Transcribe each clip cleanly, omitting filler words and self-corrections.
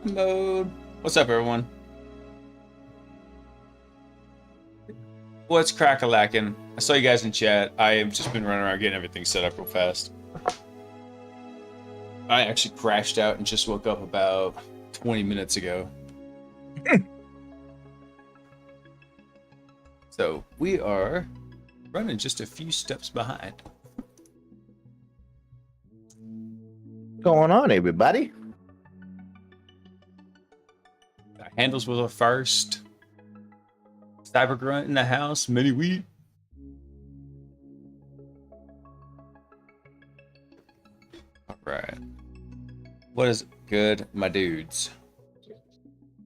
Mode. What's up, everyone? What's crack-a-lackin'? I saw you guys in chat. I have just been running around getting everything set up real fast. I actually crashed out and just woke up about 20 minutes ago. So we are running just a few steps behind. What's going on, everybody? Handles was a first. Cyber grunt in the house. Mini wheat. All right. What is good, my dudes?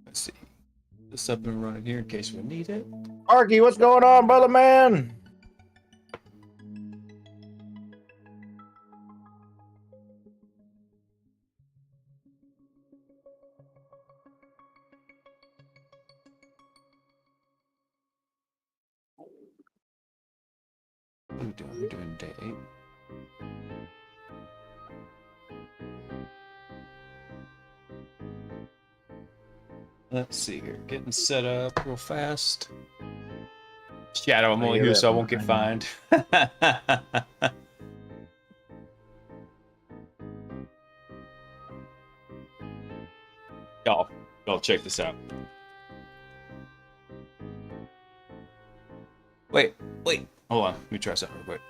Let's see. This up and running here in case we need it. Arky, what's going on, brother man? We're doing day 8. Let's see here. Getting set up real fast. Shadow, I'm only here so I won't get fined. Y'all check this out. Wait. Hold on. Let me try something real quick.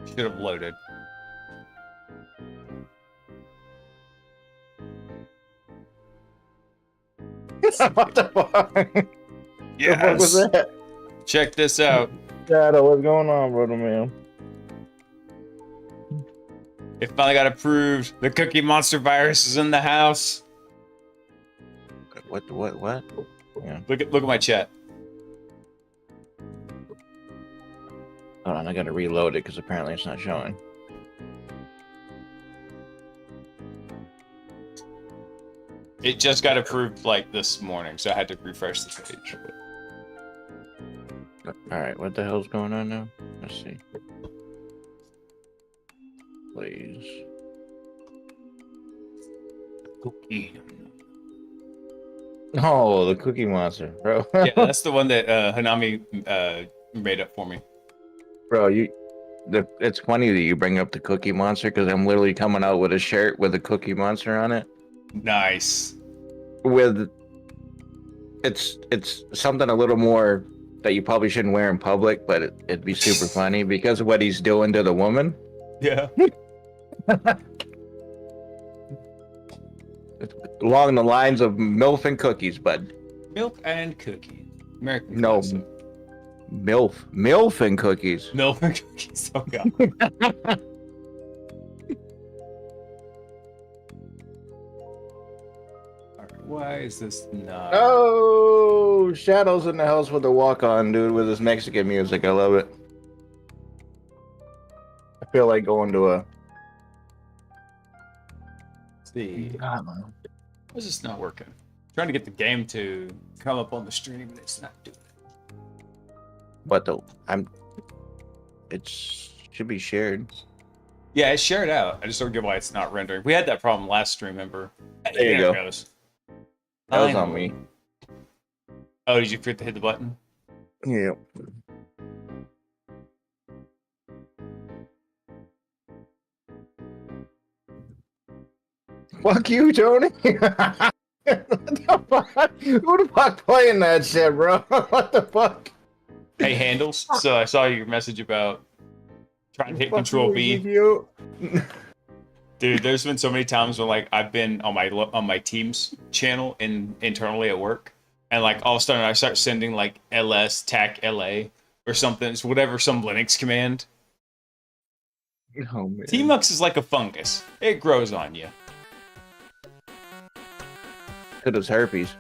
Should have loaded. What the fuck? Yes. What was that? Check this out. Shadow, what's going on, brother man? It finally got approved. The Cookie Monster virus is in the house. What? Yeah. Look at my chat. Hold on, I gotta reload it because apparently it's not showing. It just got approved like this morning, so I had to refresh the page. Alright, what the hell's going on now? Let's see. Please. Cookie. Oh, the Cookie Monster, bro. Yeah, that's the one that Hanami made up for me. Bro, it's funny that you bring up the Cookie Monster because I'm literally coming out with a shirt with a Cookie Monster on it. Nice. With it's something a little more that you probably shouldn't wear in public, but it'd be super funny because of what he's doing to the woman. Yeah. Along the lines of MILF and cookies, bud. Milk and cookies. American No. classic. MILF and cookies. Milk and cookies. Oh god. Alright, why is this not? Oh, Shadow's in the house with the walk-on, dude, with his Mexican music. I love it. I feel like going to a... Let's see. I don't know. Why is this not working? I'm trying to get the game to come up on the stream and it's not doing it. But it should be shared. Yeah, it's shared out. I just don't get why it's not rendering. We had that problem last stream, remember? There you go. It goes. That was on me. Oh, did you forget to hit the button? Yeah. Fuck you, Tony. What the fuck? Who the fuck playing that shit, bro? What the fuck? Hey, Handles. So I saw your message about trying to hit Control B. Dude, there's been so many times when like I've been on my team's channel internally at work, and like all of a sudden I start sending like ls tac la or something. It's whatever, some Linux command. Oh man. Tmux is like a fungus. It grows on you. Could have herpes.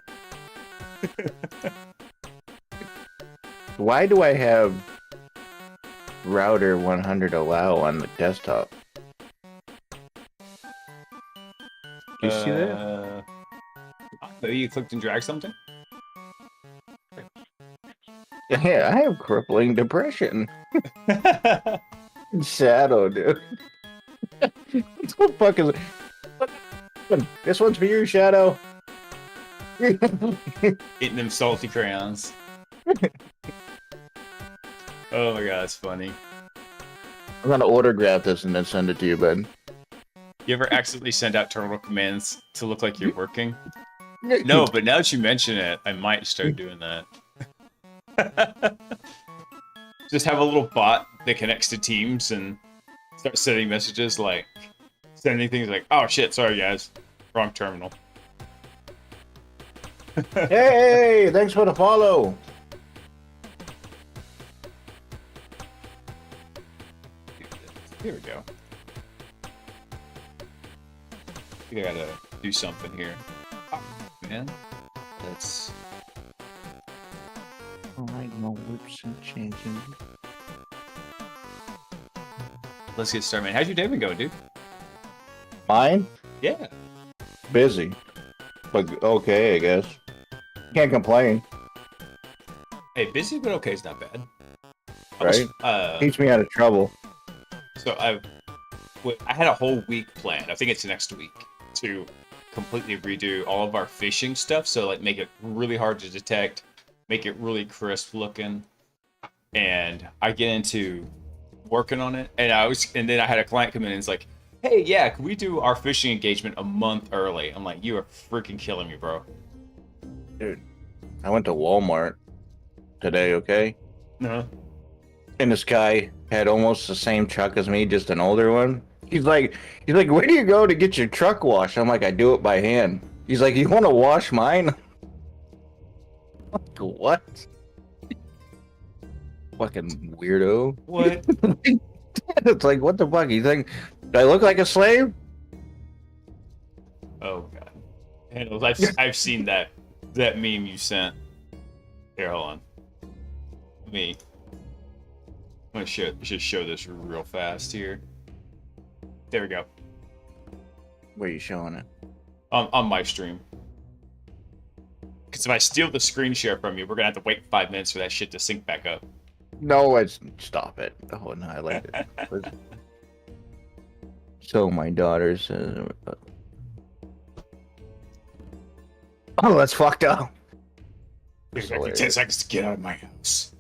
Why do I have router 100 allow on the desktop? You see that? Maybe you clicked and dragged something? Yeah, I have crippling depression. Shadow, dude. What the fuck is it? This one's for you, Shadow. Eating them salty crayons. Oh my god, that's funny. I'm gonna autograph this and then send it to you, bud. You ever accidentally send out terminal commands to look like you're working? No, but now that you mention it, I might start doing that. Just have a little bot that connects to Teams and start sending messages like, sending things like, oh shit, sorry guys, wrong terminal. Hey, thanks for the follow. Here we go. I think I gotta do something here. Oh, man, let's. Oh, I know whips and changing. Let's get started, man. How's your day been going, dude? Mine? Yeah. Busy. But okay, I guess. Can't complain. Hey, busy but okay is not bad. Right? Keeps me out of trouble. So I had a whole week planned. I think it's next week to completely redo all of our fishing stuff. So like make it really hard to detect, make it really crisp looking. And I get into working on it, and then I had a client come in and it's like, hey, yeah, can we do our fishing engagement a month early? I'm like, you are freaking killing me, bro. Dude, I went to Walmart today, okay? No. And this guy had almost the same truck as me, just an older one. He's like, where do you go to get your truck washed? I'm like, I do it by hand. He's like, you want to wash mine? Like, what? Fucking weirdo. What? It's like, what the fuck? You think, do I look like a slave? Oh god. Handles. I've seen that meme you sent. Here, hold on. I'm gonna just show this real fast here. There we go. Where are you showing it? On my stream. Because if I steal the screen share from you, we're gonna have to wait 5 minutes for that shit to sync back up. No, stop it. Oh, no, I like it. So my daughter's. Oh, that's fucked up. It took me 10 seconds to get out of my house.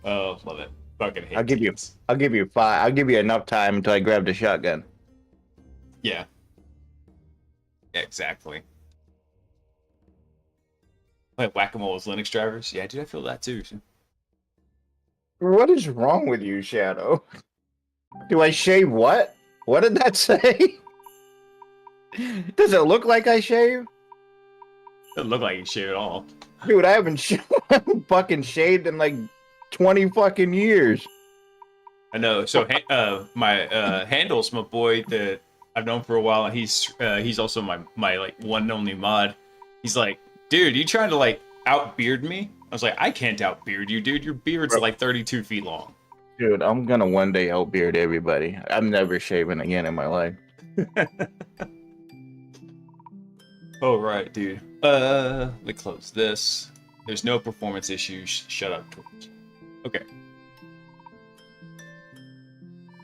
Oh, love it. Fucking hate I'll give you 5. I'll give you enough time until I grab the shotgun. Yeah. Exactly. Like whack-a-mole with Linux drivers. Yeah, dude, I feel that too. What is wrong with you, Shadow? Do I shave what? What did that say? Does it look like I shave? Doesn't look like you shave at all. Dude, I haven't fucking shaved in like 20 fucking years. I know. So my Handel's my boy that I've known for a while, and he's also my like one and only mod. He's like, dude, you trying to like outbeard me? I was like, I can't outbeard you, dude. Your beard's like 32 feet long. Dude, I'm gonna one day outbeard everybody. I'm never shaving again in my life. Oh right, dude. Let me close this. There's no performance issues. Shut up, Twitch. Okay.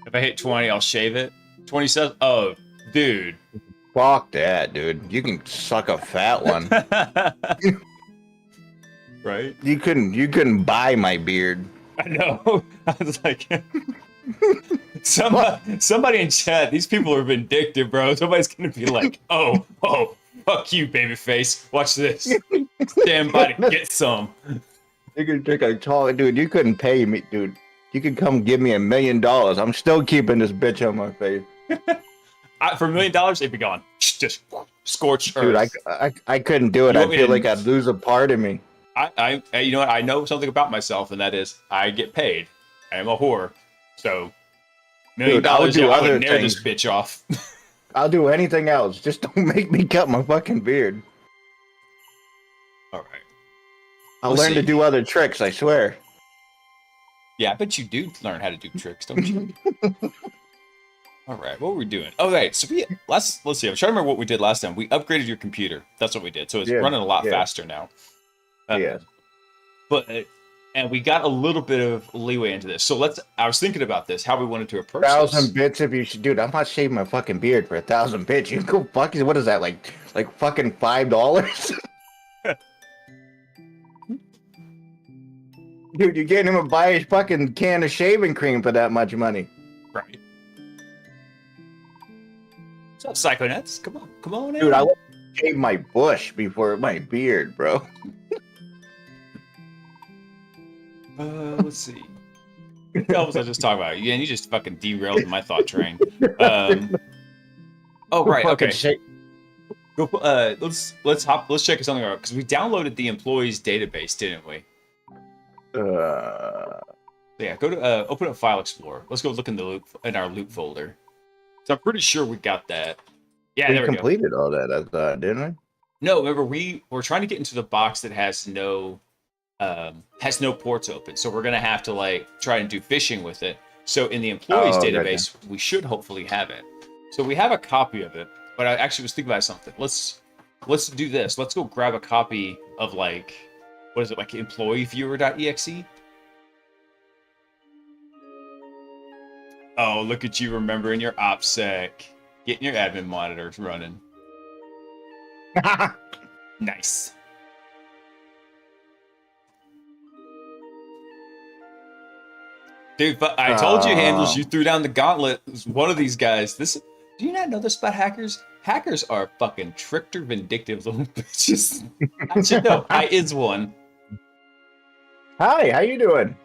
If I hit 20, I'll shave it. 27. Oh, dude. Fuck that, dude. You can suck a fat one. Right? You couldn't buy my beard. I know. I was like, somebody in chat. These people are vindictive, bro. Somebody's gonna be like, oh, fuck you, babyface. Watch this. Stand by to get some. You could take a talk, dude. You couldn't pay me, dude. You could come give me $1 million. I'm still keeping this bitch on my face. For $1 million, it'd be gone. Just scorched dude, earth. I couldn't do it. I feel like I'd lose a part of me. You know what? I know something about myself, and that is I get paid. I am a whore. So, $1 million, I would nair this bitch off. I'll do anything else. Just don't make me cut my fucking beard. All right. I'll learn to do other tricks, I swear. Yeah, I bet you do learn how to do tricks, don't you? All right, what were we doing? Oh, right. So let's see. I'm trying to remember what we did last time. We upgraded your computer. That's what we did. So it's running a lot faster now. Yeah. But and we got a little bit of leeway into this. So I was thinking about this, how we wanted to approach this. 1,000 bits if you should, dude. I'm not shaving my fucking beard for 1,000 bits. You can go fuck. What is that like fucking $5? Dude, you're getting him to buy a fucking can of shaving cream for that much money. Right. What's up, Psychonauts? Come on in. Dude, I want to shave my bush before my beard, bro. Let's see. What the hell was I just talking about? Yeah, you just fucking derailed my thought train. Oh right, okay. Go. Let's check something out because we downloaded the employees database, didn't we? Yeah. Go to open up File Explorer. Let's go look in our loot folder. So I'm pretty sure we got that. Yeah, there we completed all that, I thought, didn't we? No, remember we were trying to get into the box that has no ports open, so we're gonna have to like try and do phishing with it. So in the employees database, we should hopefully have it. So we have a copy of it, but I actually was thinking about something. Let's do this. Let's go grab a copy of like, what is it, like employeeviewer.exe? Oh, look at you remembering your OPSEC. Getting your admin monitors running. Nice. Dude, but I told you, Handles, you threw down the gauntlet. One of these guys. Do you not know this about hackers? Hackers are fucking tricked or vindictive little bitches. I should know. I is one. Hi, how you doing?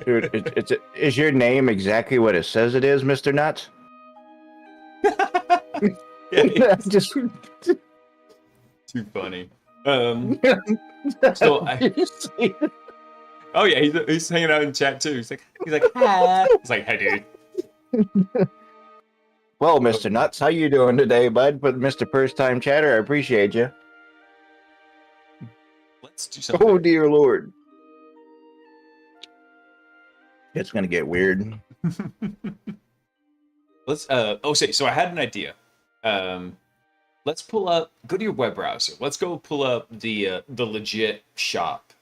Dude, is your name exactly what it says it is, Mr. Nuts? Yeah, just too funny. So oh yeah, he's hanging out in chat too. He's like, hi. He's like, hey, dude. Well, Mr. Nuts, how you doing today, bud? But Mr. First Time Chatter, I appreciate you. Let's do something. Oh dear Lord. It's gonna get weird. Let's so I had an idea. Let's go to your web browser. Let's go pull up the legit shop.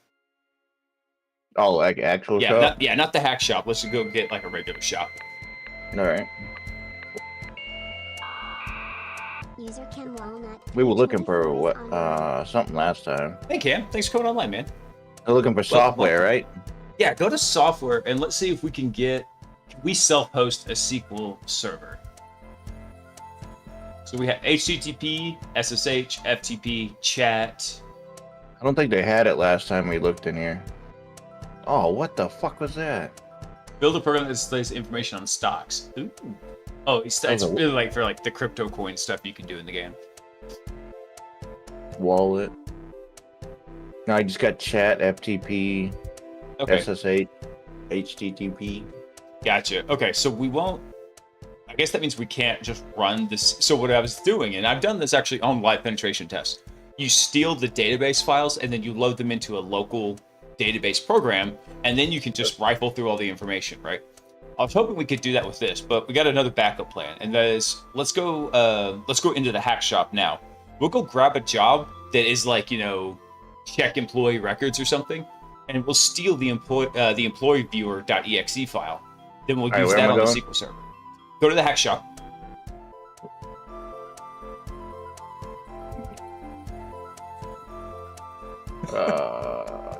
Oh, like actual shop? Not the hack shop. Let's go get like a regular shop. All right. User Ken Walnut. We were looking for what something last time. Hey Cam, thanks for coming online, man. We're looking for software, right? Yeah, go to software and let's see if we can self-host a SQL server. So we have HTTP, SSH, FTP, chat. I don't think they had it last time we looked in here. Oh, what the fuck was that? Build a program that displays information on stocks. Ooh. Oh, it's really like for like the crypto coin stuff you can do in the game. Wallet. No, I just got chat, FTP, okay. SSH, HTTP. Gotcha. Okay, so we won't. I guess that means we can't just run this. So what I was doing, and I've done this actually on live penetration tests, you steal the database files and then you load them into a local database program, and then you can just rifle through all the information, right? I was hoping we could do that with this, but we got another backup plan, and that is let's go into the hack shop now. We'll go grab a job that is like, check employee records or something, and we'll steal the employeeviewer.exe file. Then we'll use that on the SQL server. Go to the hack shop.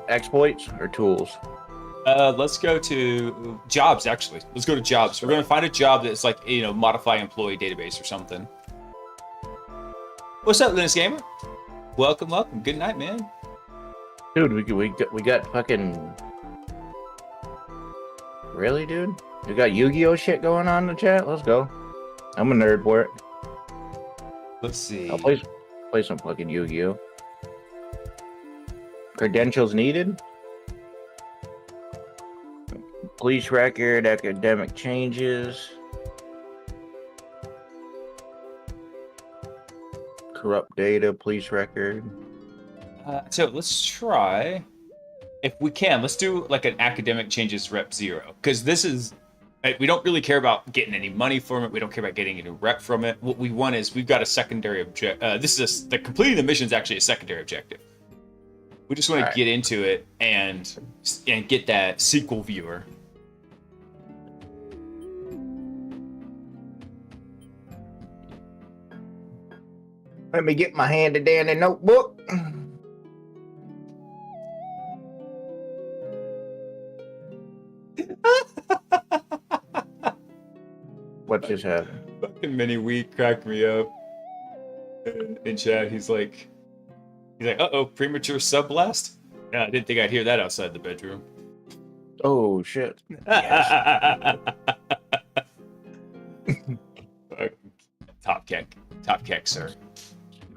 Exploits or tools? Let's go to jobs, actually. Let's go to jobs. We're going to find a job that's like, modify employee database or something. What's up, Linus Gamer? Welcome. Good night, man. Dude, we got fucking... Really, dude? We got Yu-Gi-Oh shit going on in the chat? Let's go. I'm a nerd for it. Let's see. I'll play some fucking Yu-Gi-Oh. Credentials needed? Police record, academic changes. Corrupt data, police record. So let's try, if we can, let's do like an academic changes rep 0. Because this is, we don't really care about getting any money from it. We don't care about getting any rep from it. What we want is, we've got a secondary objective. The completing the mission is actually a secondary objective. We just want to Alright. get into it and get that sequel viewer. Let me get my handy dandy notebook. What just happened? Fucking Mini Wheat cracked me up. In chat, he's like, uh-oh, premature sub blast? Yeah, I didn't think I'd hear that outside the bedroom. Oh shit. Top keck, sir.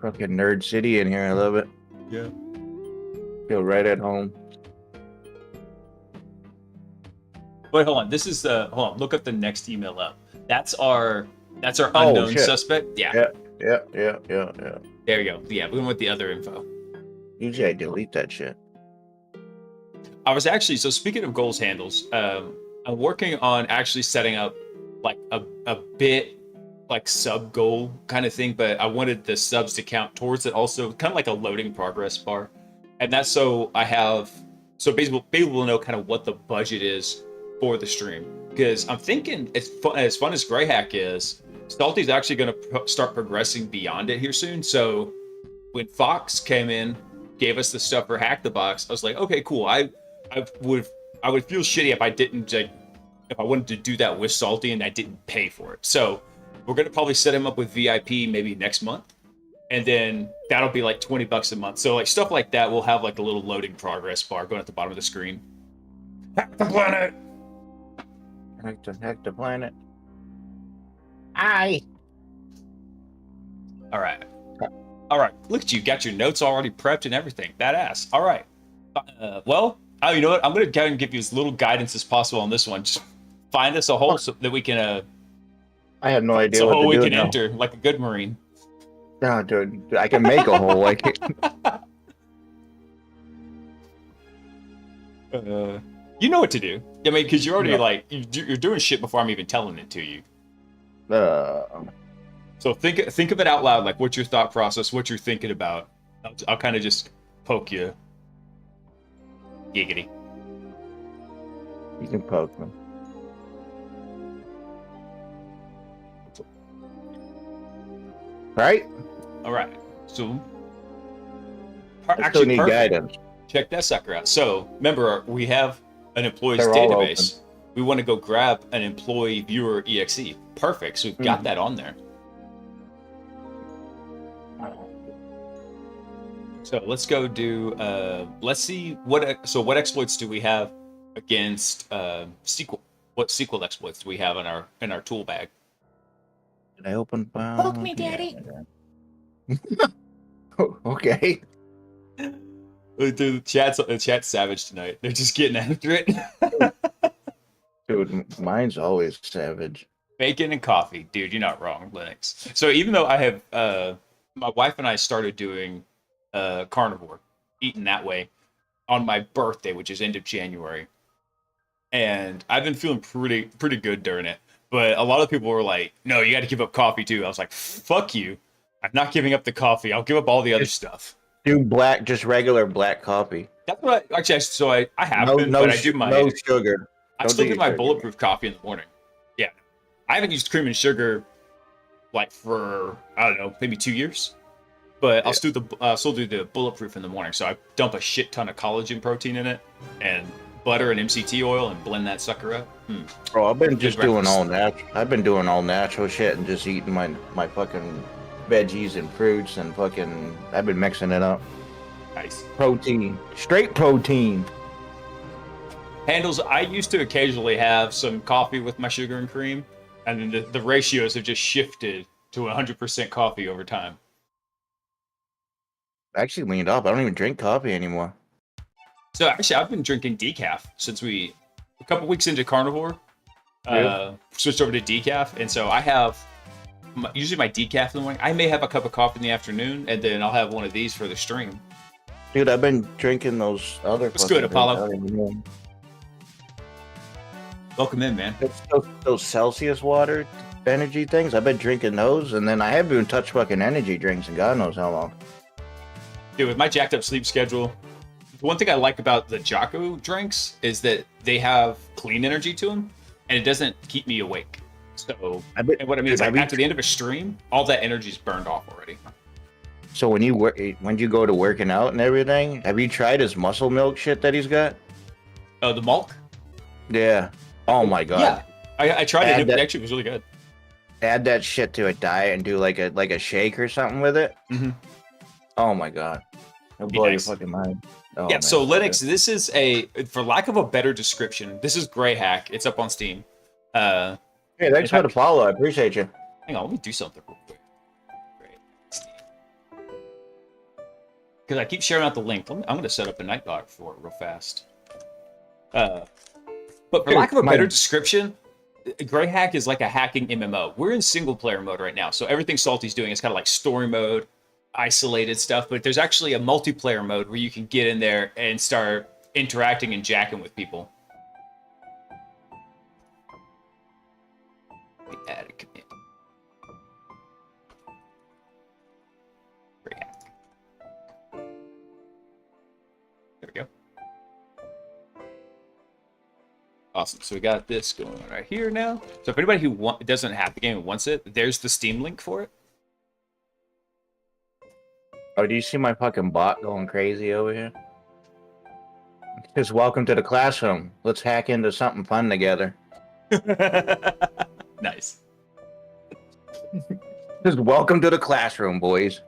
Fucking nerd city in here. I love it. Yeah. Feel right at home. Wait, hold on. This is hold on. Look up the next email up. That's our Oh, unknown shit. suspect. Yeah. Yeah. There we go. Yeah, we went with the other info. Usually I delete that shit. I was actually, so speaking of goals handles, I'm working on actually setting up like a bit like sub goal kind of thing, but I wanted the subs to count towards it also, kind of like a loading progress bar. And that's so basically we'll know kind of what the budget is for the stream. Because I'm thinking as fun as GreyHack is, Salty's actually going to start progressing beyond it here soon. So when Fox came in, gave us the stuff for Hack the Box, I was like, okay, cool. I would feel shitty if I didn't if I wanted to do that with Salty and I didn't pay for it. So we're gonna probably set him up with VIP maybe next month, and then that'll be like $20 a month. So like stuff like that, we'll have like a little loading progress bar going at the bottom of the screen. Hack the planet. Hack the planet. Aye. All right. Look at you, got your notes already prepped and everything. Badass. All right. Well, you know what? I'm gonna kind of give you as little guidance as possible on this one. Just find us a hole so that we can. I have no idea So what to we do can now. enter like a good Marine. No, dude, I can make a hole. Like, You know what to do. I mean, because you're already like you're doing shit before I'm even telling it to you. So think of it out loud, like what's your thought process, what you're thinking about. I'll kind of just poke you. Giggity. you can poke me. Right? All right. So I still need guidance. Check that sucker out. So remember, we have an employees They're all database. We want to go grab an employee viewer exe. Perfect. So we've got that on there. So let's go do. Let's see what exploits do we have against SQL. What SQL exploits do we have in our tool bag? Did I open file? Poke me, Daddy. Okay. Dude, the chat's savage tonight. They're just getting after it. Dude, mine's always savage. Bacon and coffee, dude. You're not wrong, Linux. So even though I have, my wife and I started doing carnivore, eating that way, on my birthday, which is end of January, and I've been feeling pretty good during it. But a lot of people were like, "No, you got to give up coffee too." I was like, "Fuck you! I'm not giving up the coffee. I'll give up all the other stuff." Do black, just regular black coffee. That's what I have No, been, no, but I do my no sugar. I Don't still do do your my sugar. bulletproof coffee in the morning. Yeah, I haven't used cream and sugar like for I don't know, maybe 2 years. But I'll still do the bulletproof in the morning. So I dump a shit ton of collagen protein in it, and butter and MCT oil, and blend that sucker up. Bro, I've been just doing breakfast. all natural. I've been doing all natural shit and just eating my fucking veggies and fruits and fucking. I've been mixing it up. Nice. Protein, straight protein. Handles. I used to occasionally have some coffee with my sugar and cream, and then the ratios have just shifted to 100% coffee over time. I actually leaned up. I don't even drink coffee anymore. So actually, I've been drinking decaf since a couple weeks into carnivore. Switched over to decaf, and so I have usually my decaf in the morning. I may have a cup of coffee in the afternoon, and then I'll have one of these for the stream. Dude, I've been drinking those other. What's good, fucking Apollo? drinks. I don't even know. Welcome in, man. It's those Celsius water energy things. I've been drinking those, and then I haven't even touched fucking energy drinks in God knows how long. Dude, with my jacked up sleep schedule, one thing I like about the Jocko drinks is that they have clean energy to them, and it doesn't keep me awake. So, and what I mean is, like, after the end of a stream, all that energy is burned off already. So when you go to working out and everything, have you tried his muscle milk shit that he's got? Oh, the Malk? Yeah. Oh my god. Yeah, I tried it. It That- actually was really good. Add that shit to a diet and do like a shake or something with it. Mm-hmm. Oh my god. It'll blow your fucking mind. Oh, Yeah. man, So Linux, this is for lack of a better description, this is GreyHack. It's up on Steam. Hey, thanks for the follow. I appreciate you. Hang on, let me do something real quick. Because I keep sharing out the link. I'm going to set up a Nightbot for it real fast. But for lack of a better description, GreyHack is like a hacking MMO. We're in single player mode right now, so everything Salty's doing is kind of like story mode, isolated stuff. But there's actually a multiplayer mode where you can get in there and start interacting and jacking with people. Let me add a command. GreyHack. There we go. Awesome. So we got this going on right here now. So if anybody who doesn't have the game and wants it, there's the Steam link for it. Oh, do you see my fucking bot going crazy over here? Just welcome to the classroom. Let's hack into something fun together. Nice. Just welcome to the classroom, boys.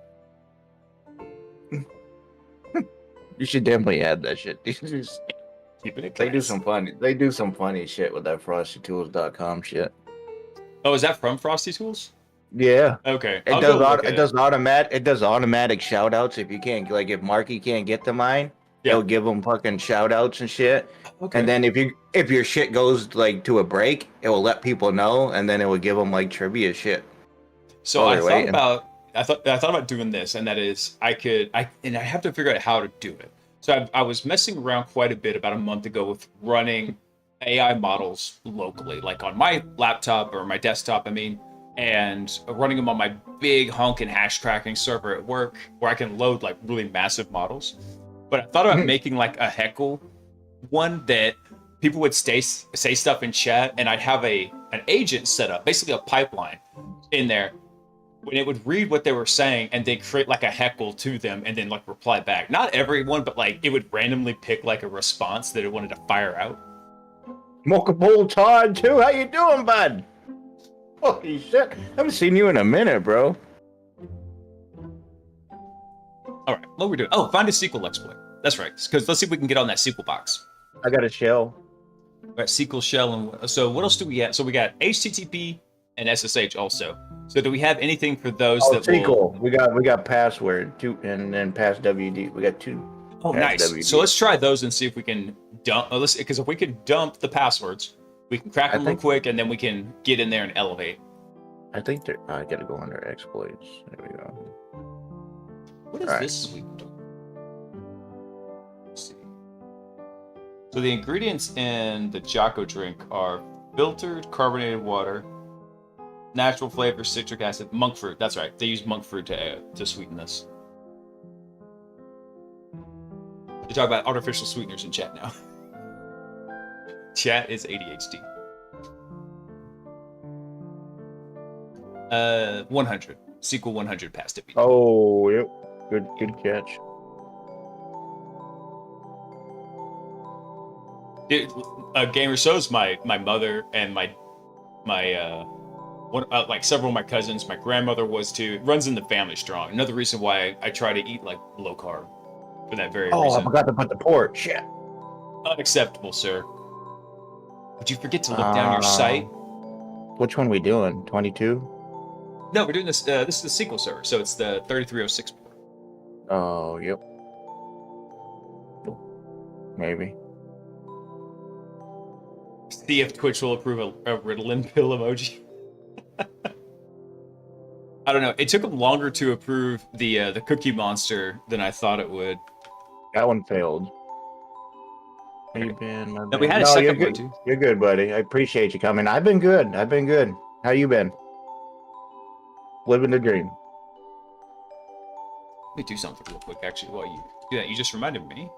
You should definitely add that shit. Keeping it They do classy. some funny shit with that frostytools.com shit. Oh, is that from Frosty Tools? Yeah. Okay. It does automatic shout outs if you can't, like, if Marky can't get to mine, Yeah. they'll give him fucking shout outs and shit. Okay. And then if your shit goes like to a break, it will let people know, and then it will give them like trivia shit. So while I they're thought waiting. about doing this, and that is I have to figure out how to do it. So I was messing around quite a bit about a month ago with running AI models locally, like on my laptop or my desktop, I mean, and running them on my big honking hash tracking server at work where I can load like really massive models. But I thought about making like a heckle one that people would say stuff in chat, and I'd have an agent set up, basically a pipeline in there, when it would read what they were saying and then create like a heckle to them and then like reply back. Not everyone, but like it would randomly pick like a response that it wanted to fire out. Mocha Bowl Todd too. How you doing, bud? Holy shit! Haven't seen you in a minute, bro. All right, what we're doing? Oh, find a SQL exploit. That's right. Because let's see if we can get on that SQL box. I got a shell. We got SQL shell, and so what else do we have? So we got HTTP and SSH also. So do we have anything for those that SQL. We got password two, and then pass WD. We got two. Oh, nice. WD. So let's try those and see if we can dump. Because if we can dump the passwords, we can crack them real quick, and then we can get in there and elevate. I think I gotta go under exploits. There we go. What is this we do? Let's see. So the ingredients in the Jocko drink are filtered carbonated water, natural flavor, citric acid, monk fruit. That's right. They use monk fruit to sweeten this. They talk about artificial sweeteners in chat now. Chat is ADHD. 100. SQL 100 passed it. Oh, yep. Good catch. Gamer shows my mother and my like several of my cousins. My grandmother was too. It runs in the family strong. Another reason why I try to eat like low carb for that very reason. I forgot to put the port. Shit. Unacceptable, sir. Would you forget to look down your site? Which one we doing? 22? No, we're doing this. This is the SQL server, so it's the 3306 port. Oh, yep. Maybe. See if Twitch will approve a Ritalin pill emoji. I don't know. It took them longer to approve the Cookie Monster than I thought it would. That one failed. How you Okay. been? No, we had a second one too. You're good, buddy. I appreciate you coming. I've been good. How you been? Living the dream. Let me do something real quick, actually, while you do that. You just reminded me.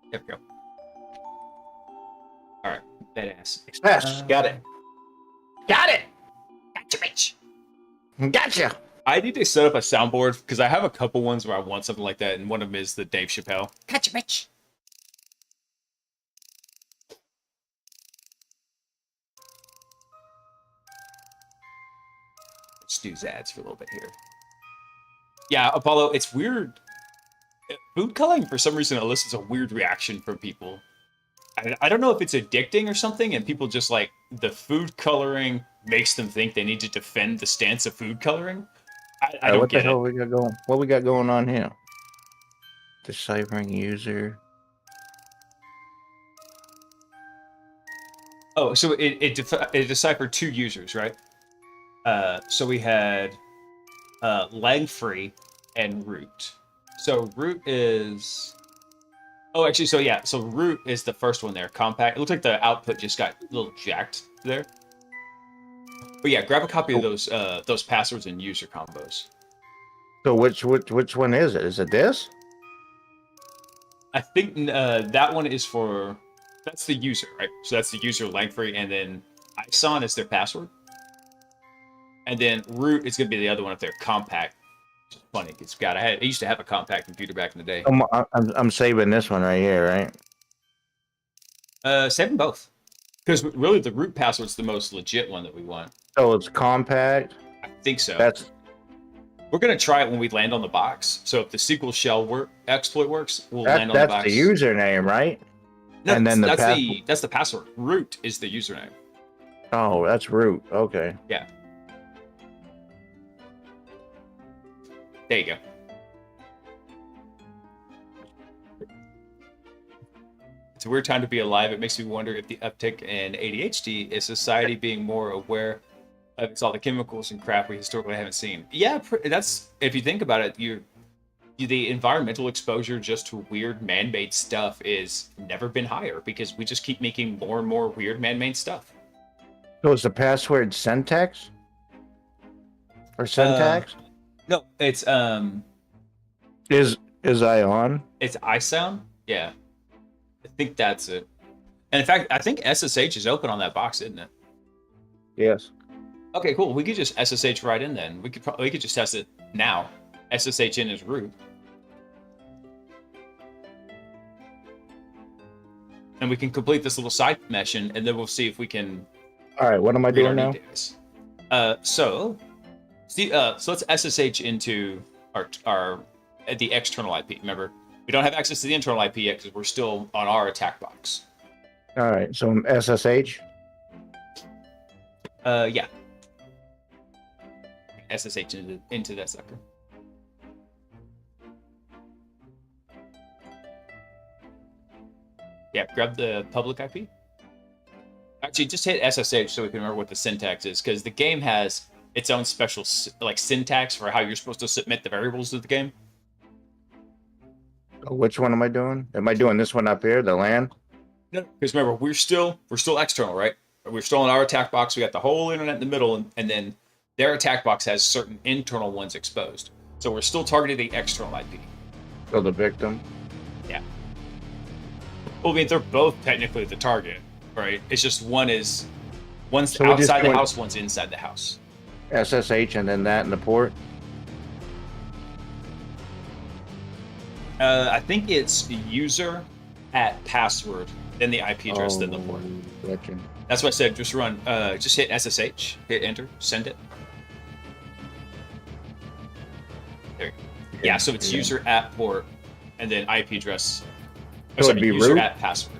There we go. All right, badass. Yes, got it. Got it. Gotcha, bitch. Gotcha. I need to set up a soundboard because I have a couple ones where I want something like that, and one of them is the Dave Chappelle. Gotcha, bitch. Let's do ads for a little bit here. Yeah, Apollo, it's weird. Food coloring, for some reason, elicits a weird reaction from people. I don't know if it's addicting or something, and people just like the food coloring makes them think they need to defend the stance of food coloring. I don't What the get hell it. we got going? What we got going on here? Deciphering user. Oh, so it deciphered two users, right? So we had lag-free and root. So root is... Oh, actually, so yeah. So root is the first one there, compact. It looks like the output just got a little jacked there. But yeah, grab a copy of those passwords and user combos. So which one is it? Is it this? I think that one is for... That's the user, right? So that's the user lag-free, and then ISON is their password. And then root is going to be the other one if they're compact. Which is funny. It's got I used to have a compact computer back in the day. I'm saving this one right here, right? Save them both. Because really the root password's the most legit one that we want. So it's compact. I think so. We're going to try it when we land on the box. So if the SQL shell exploit works, we'll land on the box. That's the username, right? No, and then that's the password. Root is the username. Oh, that's root. Okay. Yeah. There you go. It's a weird time to be alive. It makes me wonder if the uptick in ADHD is society being more aware of all the chemicals and crap we historically haven't seen. Yeah, that's, if you think about it, the environmental exposure just to weird man-made stuff is never been higher because we just keep making more and more weird man-made stuff. So is the password syntax? Or syntax? No, it's Is I on? It's iSound. Yeah, I think that's it. And in fact, I think SSH is open on that box, isn't it? Yes. Okay, cool. We could just SSH right in then. We could just test it now. SSH in is root. And we can complete this little side mission, and then we'll see if we can. All right, what am I doing now? So let's SSH into our the external IP. Remember, we don't have access to the internal IP yet because we're still on our attack box. All right, so SSH. Yeah. SSH into that sucker. Yeah, grab the public IP. Actually, just hit SSH so we can remember what the syntax is, because the game has its own special syntax for how you're supposed to submit the variables to the game. Which one am I doing? Am I doing this one up here, the LAN? No, because remember, we're still external, right? We're still in our attack box. We got the whole internet in the middle, and then their attack box has certain internal ones exposed. So we're still targeting the external IP. So the victim. Yeah. Well, I mean, they're both technically the target, right? It's just one's outside the house, one's inside the house. SSH and then that in the port. I think it's user at password, then the IP address, then the port. Gotcha. That's what I said. Just run. Just hit SSH, hit enter, send it. There. Yeah. So it's user at port, and then IP address. So it'd be user root at password.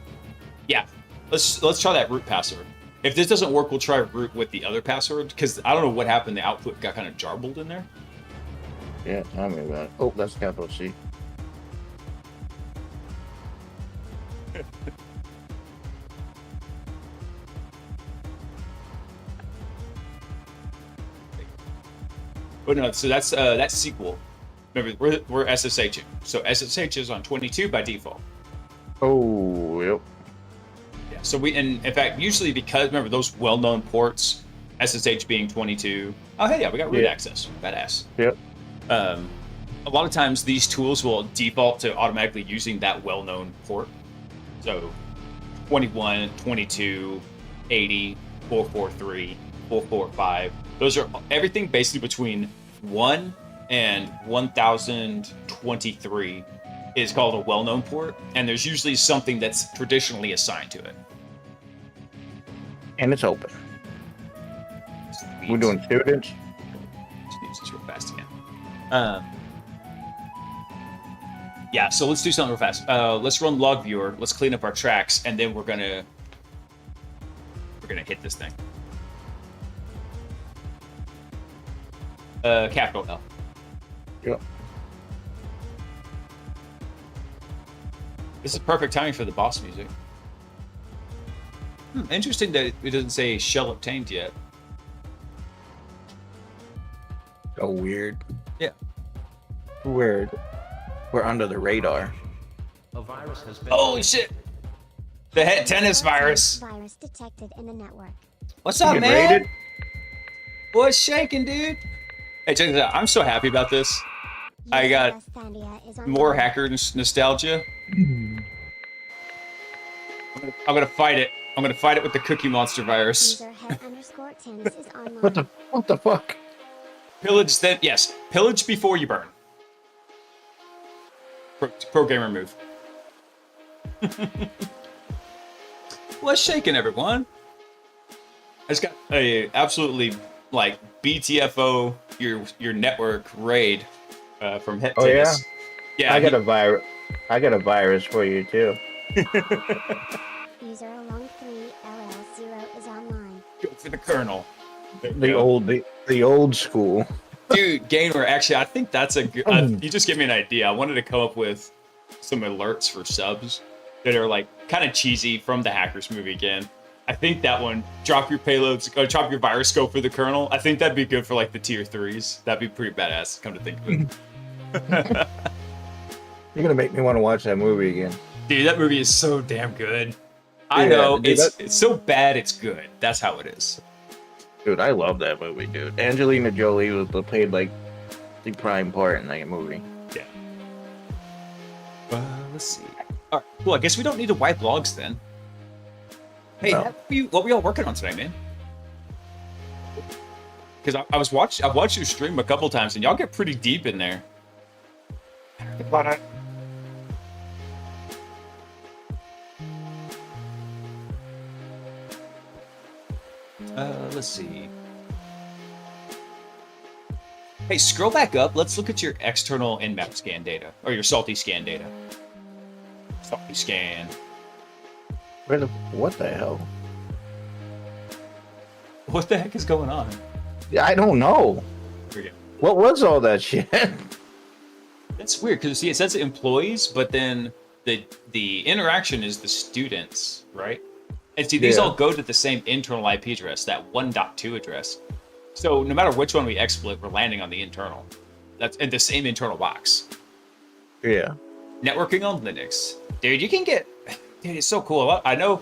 Yeah. Let's try that root password. If this doesn't work, we'll try root with the other password, because I don't know what happened. The output got kind of jarbled in there. Yeah, tell me about it. Oh, that's capital C. But no, so that's SQL. Remember, we're SSHing. So SSH is on 22 by default. Oh, yep. Yeah. So in fact, usually because remember those well-known ports, SSH being 22. Oh hey, yeah, we got root access. Badass. Yep. A lot of times these tools will default to automatically using that well-known port. So 21, 22, 80, 443, 445. Those are everything basically between 1 and 1023 is called a well-known port, and there's usually something that's traditionally assigned to it. And it's open. Sweet. We're doing students. Just use this real fast again. Yeah, so let's do something real fast. Let's run log viewer. Let's clean up our tracks, and then we're gonna hit this thing. Capital L. Yep. This is perfect timing for the boss music. Interesting that it doesn't say shell obtained yet. Oh, weird. Yeah. We're under the radar. A virus has been. Holy shit! The head tennis virus. Virus detected in the network. What's up, You get man? raided? What's shaking, dude? Hey, check this out. I'm so happy about this. I got Sandia is on more fire. hacker nostalgia. I'm gonna fight it. I'm gonna fight it with the Cookie Monster virus. User head underscore tennis is online. What the fuck? Pillage then, yes. Pillage before you burn. Pro gamer move. What's shaking, everyone? I just got a absolutely like BTFO your network raid from Hit Oh, yeah? Tennis. Yeah, I got a virus. I got a virus for you too. User along 3LL0 is online. Go for the Colonel. The old school. Dude, Gamer, actually, I think that's a good. You just give me an idea. I wanted to come up with some alerts for subs that are like kind of cheesy from the Hackers movie again. I think that one, drop your payloads, drop your virus scope for the kernel. I think that'd be good for like the tier 3s. That'd be pretty badass, come to think of it. You're gonna make me want to watch that movie again. Dude, that movie is so damn good. I Yeah, know, dude, it's so bad it's good. That's how it is. Dude, I love that movie, dude. Angelina Jolie played like the prime part in that movie. Yeah. Let's see. All right, cool. I guess we don't need to wipe logs then. Hey, No. what were y'all working on tonight, man? Because I've watched you stream a couple times, and y'all get pretty deep in there. Let's see. Hey, scroll back up. Let's look at your external nmap scan data, or your salty scan data. Salty scan. What the hell? What the heck is going on? I don't know. Here we go. What was all that shit? That's weird because see, it says employees, but then the interaction is the students, right? And see, these Yeah. all go to the same internal IP address, that 1.2 address. So no matter which one we exploit, we're landing on the internal. That's in the same internal box. Yeah. Networking on Linux, dude. You can get, dude. It's so cool. I know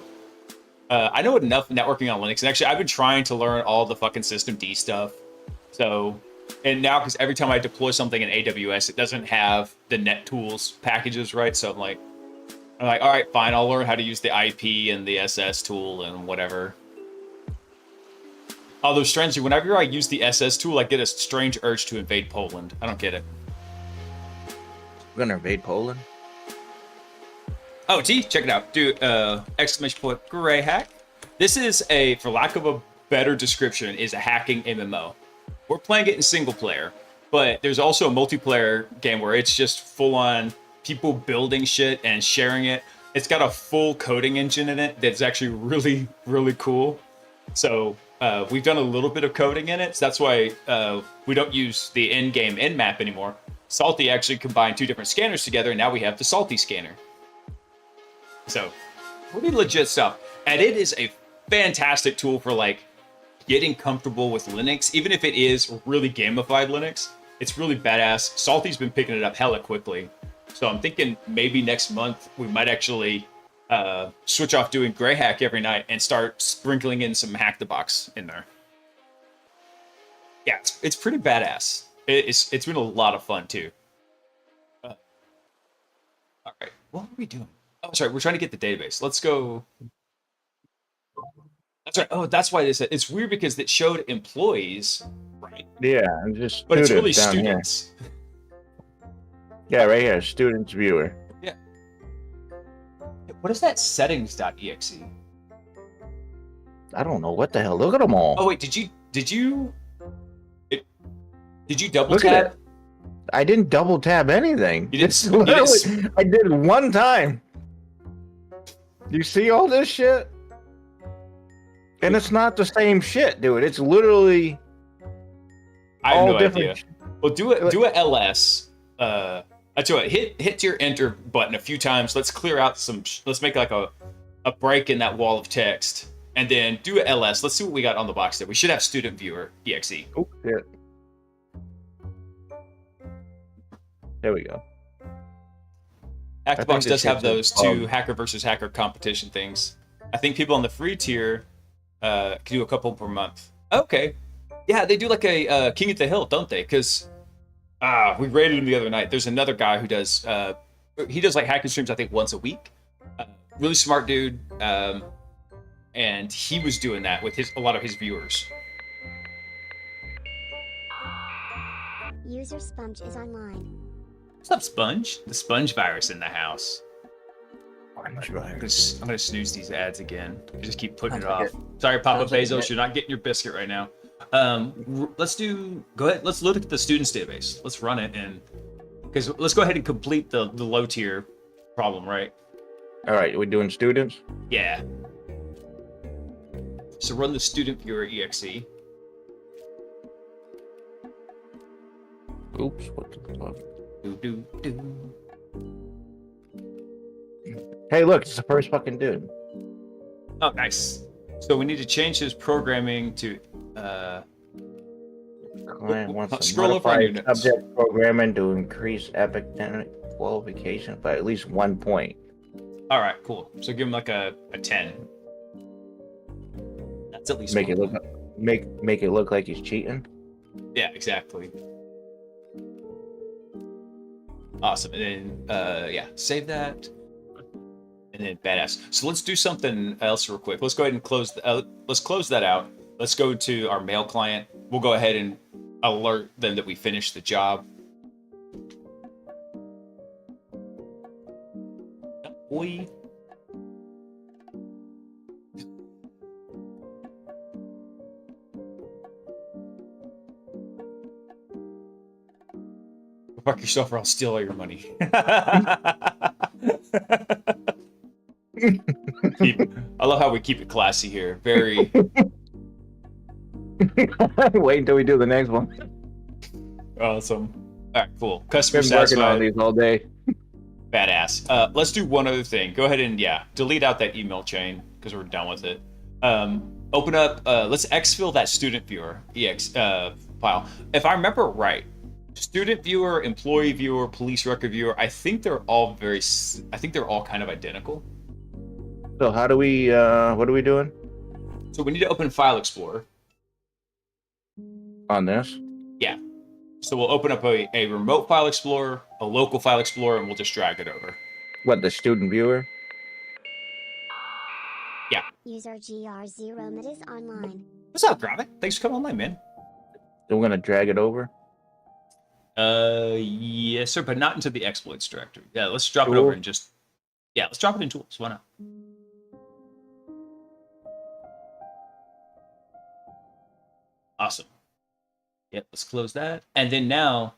enough networking on Linux, and actually, I've been trying to learn all the fucking system D stuff. So, and now because every time I deploy something in AWS, it doesn't have the NetTools packages, right? So I'm like, all right, fine. I'll learn how to use the IP and the SS tool and whatever. Although strangely, whenever I use the SS tool, I get a strange urge to invade Poland. I don't get it. We're gonna invade Poland. Oh, gee, check it out, dude! Exclamation point GreyHack. This is for lack of a better description, is a hacking MMO. We're playing it in single player, but there's also a multiplayer game where it's just full on people building shit and sharing it. It's got a full coding engine in it that's actually really, really cool. So we've done a little bit of coding in it. So that's why we don't use the in-game nmap anymore. Salty actually combined two different scanners together, and now we have the Salty scanner. So pretty legit stuff. And it is a fantastic tool for like getting comfortable with Linux, even if it is really gamified Linux. It's really badass. Salty's been picking it up hella quickly. So I'm thinking maybe next month we might actually switch off doing GreyHack every night and start sprinkling in some Hack the Box in there. Yeah, it's pretty badass. It's been a lot of fun too. All right, what are we doing? Oh, sorry, we're trying to get the database. Let's go. That's right. Oh, that's why they said it's weird because it showed employees, right? Yeah, and just But it's really students down here. students. Yeah, right here, students viewer. Yeah. What is that settings.exe? I don't know what the hell. Look at them all. Oh wait, did you double Look at tap? it. I didn't double tab anything. You didn't- It's you didn't literally, I did one time. You see all this shit? And it's not the same shit, dude. It's literally I have all no different. idea. Well, do a ls. I tell you what, hit your enter button a few times. Let's clear out some. Let's make like a break in that wall of text, and then do a ls. Let's see what we got on the box there. We should have student viewer exe. Oh shit. There we go. Hack the think Box this does have shit's those a two bug. hacker versus hacker competition things. I think people on the free tier can do a couple per month. Okay, yeah, they do like a King of the Hill, don't they? Because we rated him the other night. There's another guy who does he does like hacking streams I think once a week. Really smart dude, and he was doing that with a lot of his viewers. User Sponge is online. What's up, Sponge? The Sponge virus in the house. I'm gonna snooze these ads again. I just keep putting it off. Sorry, Papa Sounds like Bezos, it. you're not getting your biscuit right now. Let's go ahead. Let's look at the students database. Let's run it, and because let's go ahead and complete the low tier problem, right? All right, we're doing students. Yeah. So run the student viewer exe. Oops, what the fuck? Do. Hey, look, it's the first fucking dude. Oh, nice. So we need to change his programming to Client wants to Scroll over on modify your notes. subject programming to increase academic qualification by at least 1 point. All right, cool. So give him like a 10. That's at least Make it one. look make it look like he's cheating. Yeah, exactly. Awesome. And then yeah, save that. And then badass. So let's do something else real quick. Let's go ahead and let's close that out. Let's go to our mail client. We'll go ahead and alert them that we finished the job. Boy. Fuck yourself or I'll steal all your money. I love how we keep it classy here. Very Wait until we do the next one. awesome. All right, cool. Customer Been working on satisfied. these all day. Badass. Let's do one other thing. Go ahead and delete out that email chain because we're done with it. Open up. Let's exfil that student viewer ex file. If I remember right, student viewer, employee viewer, police record viewer. I think they're all kind of identical. So how do we what are we doing So we need to open File Explorer. on this? Yeah. So we'll open up a remote File Explorer, a local File Explorer, and we'll just drag it over. What, the student viewer? User GR0 is online. What's up, Gravik? Thanks for coming online, man. So we're gonna drag it over. Yes, sir, but not into the exploits directory. Yeah, let's drop it Cool. over and let's drop it in tools. Why not? Awesome. Yep, let's close that. And then now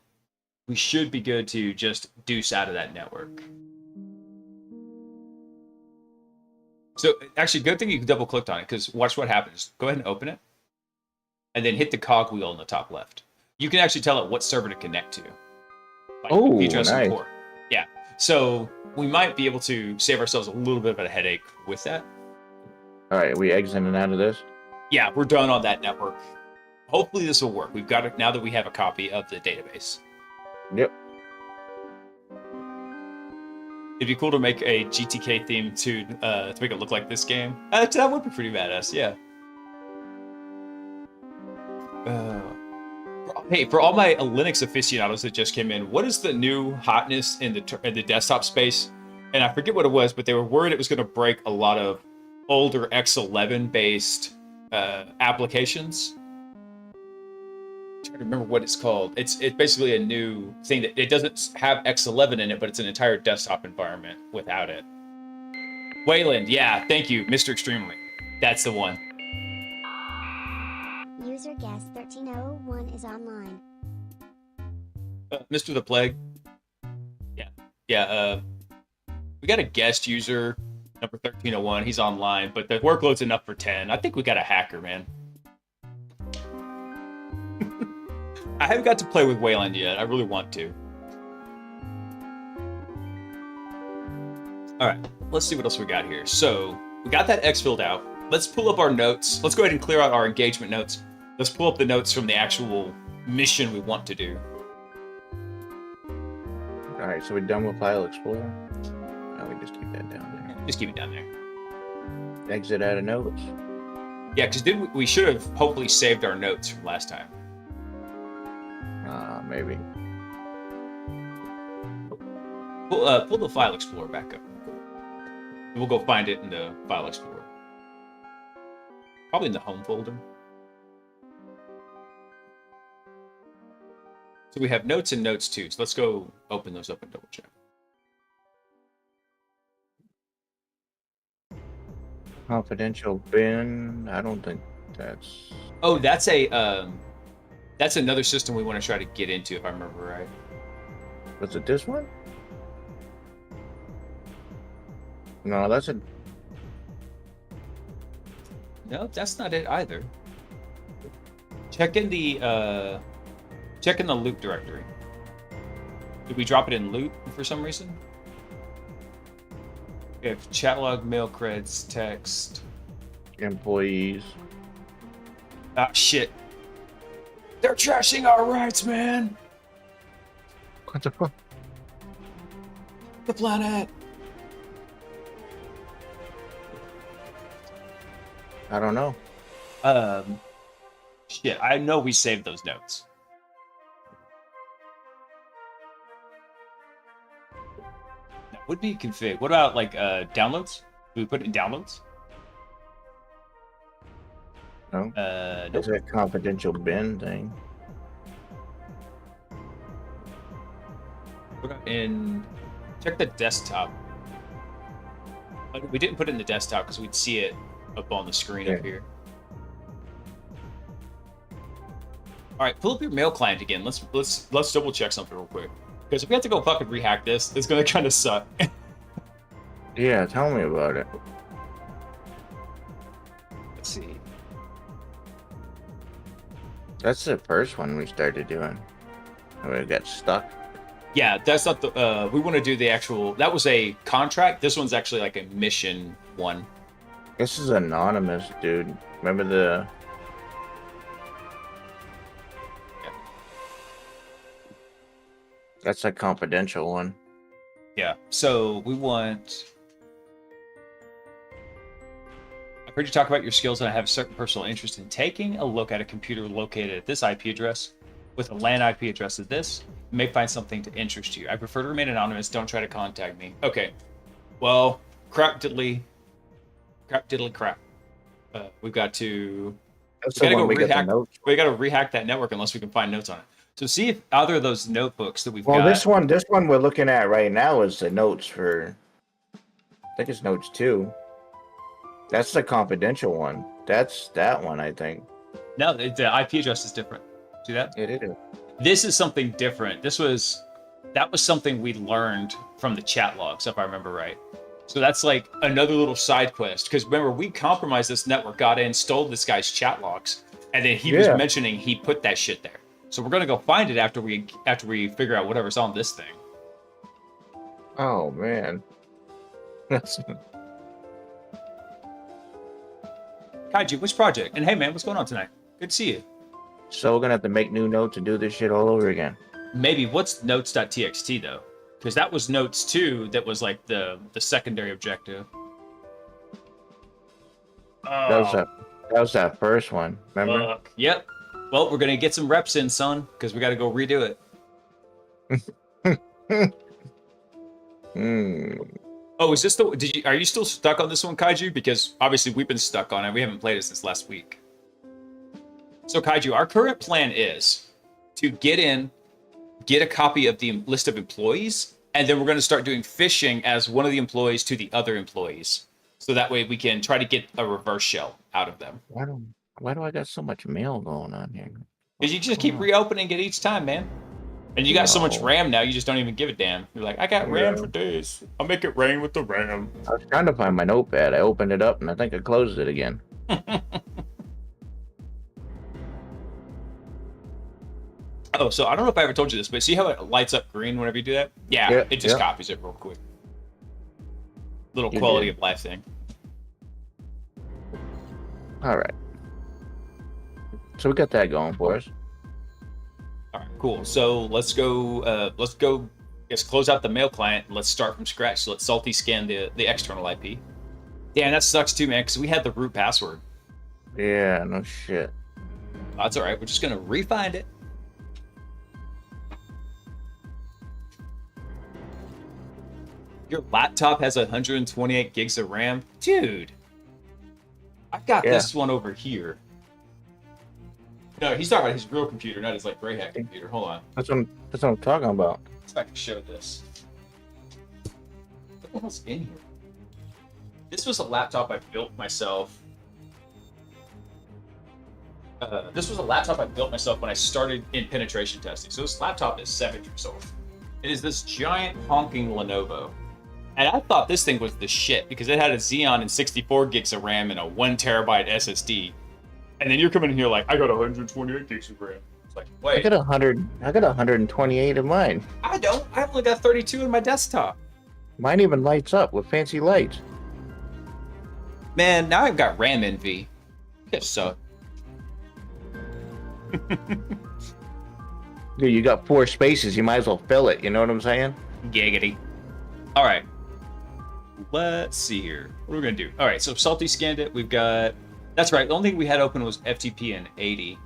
we should be good to just deuce out of that network. So actually, good thing you double clicked on it because watch what happens. Go ahead and open it and then hit the cog wheel in the top left. You can actually tell it what server to connect to. Like Oh, IP address and nice. port. Yeah. So we might be able to save ourselves a little bit of a headache with that. All right, we exiting out of this. Yeah, we're done on that network. Hopefully this will work. We've got it now that we have a copy of the database. Yep. It'd be cool to make a GTK theme to make it look like this game. That would be pretty badass, yeah. Hey, for all my Linux aficionados that just came in, what is the new hotness in the desktop space? And I forget what it was, but they were worried it was going to break a lot of older X11 based applications. I'm trying to remember what it's called. It's basically a new thing that it doesn't have X11 in it, but it's an entire desktop environment without it. Wayland, yeah, thank you, Mr. Extremely. That's the one. User guest 1301 is online. Mr. the Plague. Yeah. We got a guest user, number 1301. He's online, but the workload's enough for 10. I think we got a hacker, man. I haven't got to play with Wayland yet. I really want to. All right, let's see what else we got here. So we got that X filled out. Let's pull up our notes. Let's go ahead and clear out our engagement notes. Let's pull up the notes from the actual mission we want to do. All right, so we're done with File Explorer. We just keep that down there. Just keep it down there. Exit out of notes. Yeah, because we should have hopefully saved our notes from last time. Maybe. Pull the File Explorer back up. We'll go find it in the File Explorer. Probably in the Home folder. So we have notes and notes too. So let's go open those up and double check. Confidential bin. I don't think that's. Oh, that's another system we want to try to get into, if I remember right. Was it this one? No, that's a. No, that's not it either. Check in the loop directory. Did we drop it in loop for some reason? We have chat log, mail creds, text. Employees. Ah, shit. They're trashing our rights, man. What the fuck? The planet. I don't know. Shit, I know we saved those notes. That would be config. What about like downloads? Do we put it in downloads? No. Nope. It's a confidential bin thing. Put it in. Check the desktop. We didn't put it in the desktop because we'd see it up on the screen up here. All right, pull up your mail client again. Let's double check something real quick. Because if we have to go fucking rehack this, it's gonna kind of suck. Yeah, tell me about it. Let's see. That's the first one we started doing. And we got stuck. Yeah, that's not the. We want to do the actual. That was a contract. This one's actually like a mission one. This is anonymous, dude. Remember the. Yeah. That's a confidential one. Yeah. So we want. I've heard you talk about your skills, and I have a certain personal interest in taking a look at a computer located at this IP address with a LAN IP address of this. You may find something to interest you. I prefer to remain anonymous. Don't try to contact me. Okay. Well, crap diddly crap. We've got to. That's We the gotta one go we got the rehack. notes. We gotta rehack that network unless we can find notes on it. So see if either of those notebooks that we've Well, got. this one we're looking at right now is the notes for. I think it's notes 2. That's the confidential one. That's that one, I think. No, the IP address is different. See that? It is. This is something different. That was something we learned from the chat logs, if I remember right. So that's like another little side quest. Because remember, we compromised this network, got in, stole this guy's chat logs, and then he was mentioning he put that shit there. So we're gonna go find it after we figure out whatever's on this thing. Oh man. That's. Kaiju, which project? And hey man, what's going on tonight? Good to see you. So we're gonna have to make new notes and do this shit all over again. Maybe what's notes.txt though? because that was notes too. That was like the secondary objective. That was that first one. Remember? Fuck. Yep. Well, we're gonna get some reps in, son, because we got to go redo it. Oh, is this the? Are you still stuck on this one, Kaiju? Because obviously we've been stuck on it. We haven't played it since last week. So, Kaiju, our current plan is to get a copy of the list of employees, and then we're going to start doing phishing as one of the employees to the other employees. So that way we can try to get a reverse shell out of them. Why do I got so much mail going on here? Because you just keep reopening it each time, man. And you got so much RAM now, you just don't even give a damn. You're like, I got RAM for days. I'll make it rain with the RAM. I was trying to find my notepad. I opened it up and I think I closed it again. Oh, so I don't know if I ever told you this, but see how it lights up green whenever you do that? Yeah, it just copies it real quick. Little quality of life thing. All right. So we got that going for us. All right, cool. So let's go. Let's close out the mail client. Let's start from scratch. So let's salty scan the external IP. Damn, that sucks too, man. Because we had the root password. Yeah, no shit. That's all right. We're just gonna re-find it. Your laptop has 128 gigs of RAM, dude. I've got this one over here. No, he's talking about his real computer, not his like GreyHack computer. Hold on. That's what I'm talking about. Let's see if I can show this. What the hell's in here? This was a laptop I built myself. This was a laptop I built myself when I started in penetration testing. So this laptop is 7 years old. It is this giant honking Lenovo. And I thought this thing was the shit because it had a Xeon and 64 gigs of RAM and a 1 terabyte SSD. And then you're coming in here like, I got 128 gigs of RAM. It's like, wait. I got 128 of mine. I don't. I only got 32 in my desktop. Mine even lights up with fancy lights. Man, now I've got RAM envy. You guys suck. Dude, you got 4 spaces. You might as well fill it. You know what I'm saying? Giggity. All right. Let's see here. What are we going to do? All right, so Salty scanned it. We've got... That's right. The only thing we had open was FTP and 80.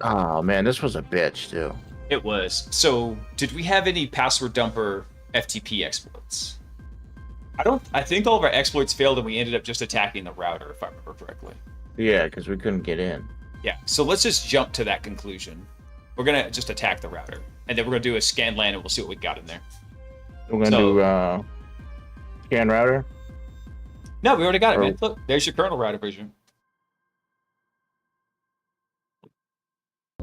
Oh, man, this was a bitch, too. It was. So, did we have any password dumper FTP exploits? I think all of our exploits failed and we ended up just attacking the router, if I remember correctly. Yeah, because we couldn't get in. Yeah, so let's just jump to that conclusion. We're going to just attack the router. And then we're going to do a scan LAN and we'll see what we got in there. We're going to do scan router? No, we already got it, man. Look, there's your kernel router version.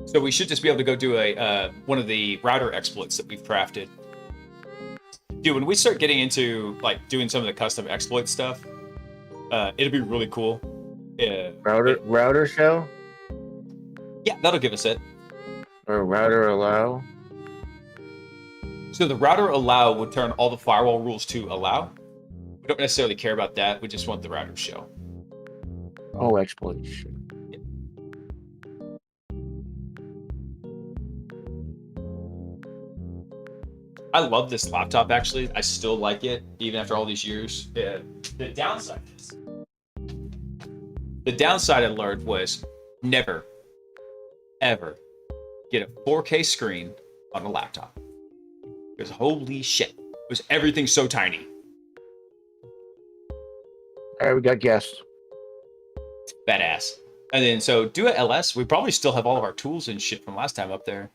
So we should just be able to go do a one of the router exploits that we've crafted. Dude, when we start getting into like doing some of the custom exploit stuff, it'll be really cool. Router shell? Yeah, that'll give us it. Or router allow? So the router allow would turn all the firewall rules to allow. We don't necessarily care about that. We just want the router shell. Oh, exploits. Yeah. I love this laptop, actually. I still like it, even after all these years. The downside is... The downside I learned was never, ever get a 4K screen on a laptop. Because holy shit, was everything so tiny. All right, we got guests. Badass. And then, so do a LS. We probably still have all of our tools and shit from last time up there.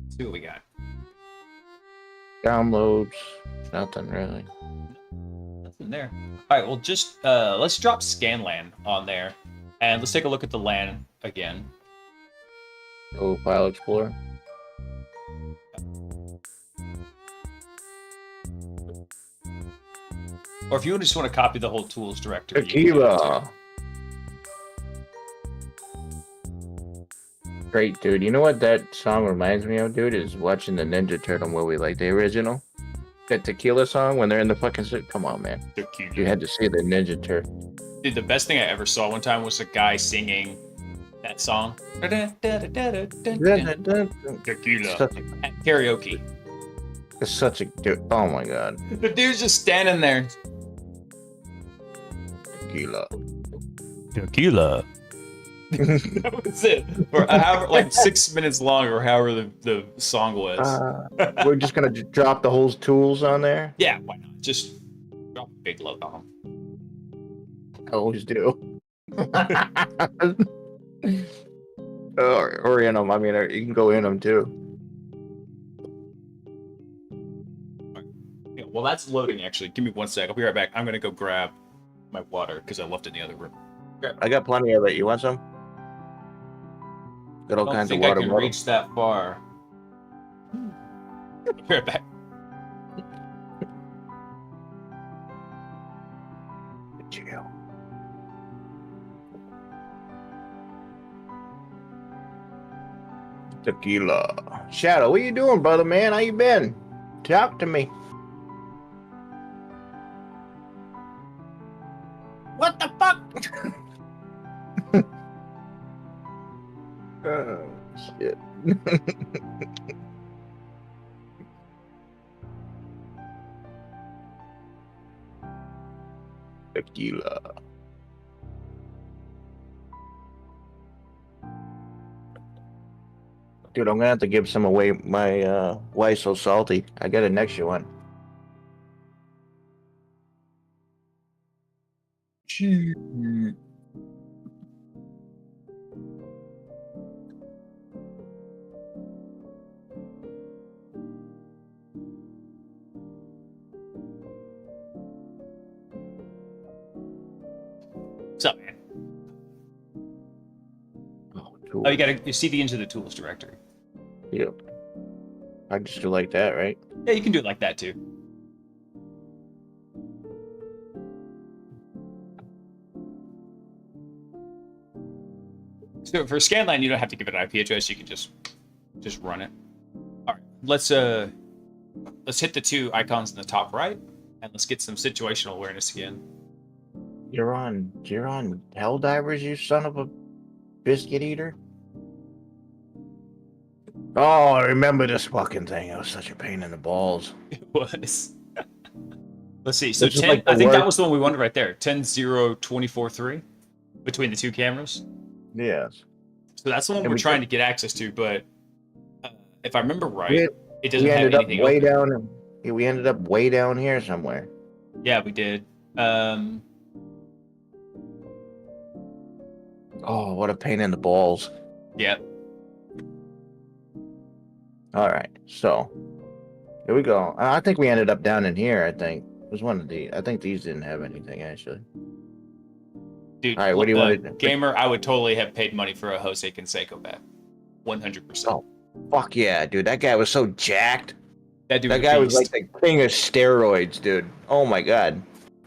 Let's see what we got. Downloads. Nothing really. Nothing there. All right, well, just let's drop ScanLAN on there. And let's take a look at the LAN again. Oh, File Explorer. Or if you just want to copy the whole tools directory. Tequila. Great, dude. You know what that song reminds me of, dude? Is watching the Ninja Turtle movie, like the original. That Tequila song when they're in the fucking suit. Come on, man. Tequila. You had to see the Ninja Turtle. Dude, the best thing I ever saw one time was a guy singing that song. Tequila. Such At karaoke. it's such a dude. Oh my god. The dude's just standing there. Tequila. Tequila. That was it. For however, like 6 minutes long or however the song was. We're just gonna drop the whole tools on there. Yeah, why not? Just drop a big load on them. I always do. or in them. I mean, you can go in them too. Yeah, well, that's loading, actually. Give me 1 sec. I'll be right back. I'm going to go grab my water because I left it in the other room. I got plenty of it. You want some? Got all I don't kinds of think I water can bottles. reach that far. I'll be right back. Chill. Tequila. Shadow, what you doing, brother, man? How you been? Talk to me. What the fuck? Oh, shit. Tequila. Dude, I'm gonna have to give some away. My why so salty? I got an extra one. What's up, man? Cool. Oh, you see the Into the Tools directory. Yep. I just do like that, right? Yeah, you can do it like that, too. So for Scanline, you don't have to give it an IP address. You can just run it. All right, let's hit the 2 icons in the top right, and let's get some situational awareness again. You're on Helldivers, you son of a biscuit eater. Oh, I remember this fucking thing. It was such a pain in the balls. It was. Let's see. So This is 10. like the I think that worst- was the one we wanted right there. 10, 0, 24, 3 between the 2 cameras. Yes. So that's the one And we're we trying to get access to. But if I remember right, We- it doesn't We have ended up anything way open. down. We ended up way down here somewhere. Yeah, we did. Oh, what a pain in the balls. Yeah. All right, so here we go. I think we ended up down in here. I think it was one of these. I think these didn't have anything actually. Dude, All right, what do you want to do? Gamer, I would totally have paid money for a Jose Canseco bat. 100%. Oh. Fuck yeah, dude! That guy was so jacked. That dude That was a guy was like beast. the king of steroids, dude. Oh my god,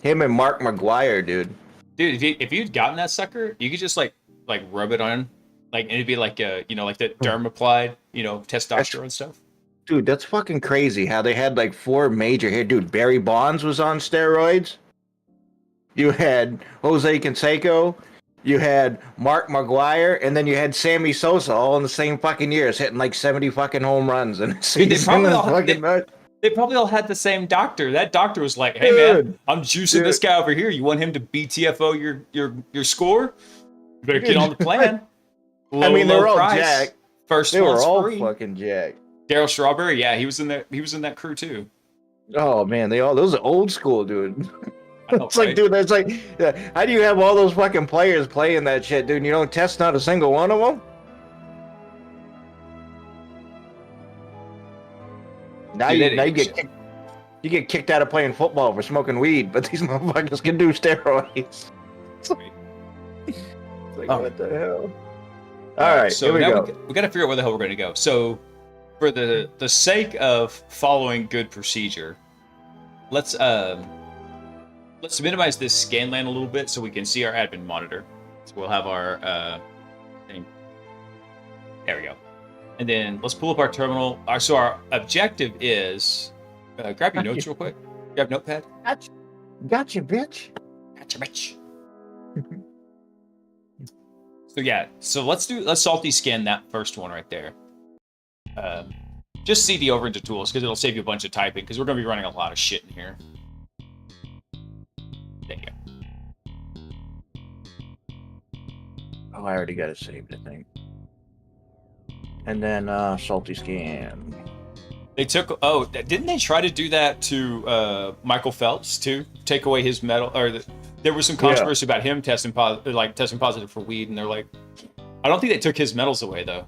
him and Mark McGuire, dude. Dude, if you'd gotten that sucker, you could just like rub it on, like, and it'd be like like the derm applied, testosterone stuff. Dude, that's fucking crazy. How they had like 4 major here, dude. Barry Bonds was on steroids. You had Jose Canseco. You had Mark McGuire, and then you had Sammy Sosa all in the same fucking years, hitting like 70 fucking home runs. And Dude, they probably all had the same doctor. That doctor was like, "Hey man, Dude. I'm juicing this guy over here. You want him to BTFO your score? You better get on the plan." I mean, they were all price. jacked. First They were one's all free. fucking jacked. Daryl Strawberry, yeah, he was in that crew too. Oh man, those are old school, dude. I know, It's like, right? dude, that's like, how do you have all those fucking players playing that shit, dude? And you don't test not a single one of them? Now Dude, you that get is- kicked, you get kicked out of playing football for smoking weed, but these motherfuckers can do steroids. It's like, Oh. what the hell? All right, so here we now go. we got to figure out where the hell we're going to go. So, for the sake of following good procedure, let's minimize this scan land a little bit so we can see our admin monitor. So we'll have our thing. There we go. And then let's pull up our terminal. So our objective is grab your notes real quick. Grab Notepad. Gotcha, bitch. Gotcha, bitch. So yeah, so let's salty scan that first one right there. Just CD over into tools because it'll save you a bunch of typing because we're gonna be running a lot of shit in here. There you go. Oh, I already got it saved, I think. And then salty scan. They took. Oh, didn't they try to do that to Michael Phelps too? Take away his medal, or there was some controversy about him testing positive for weed, and they're like, I don't think they took his medals away though.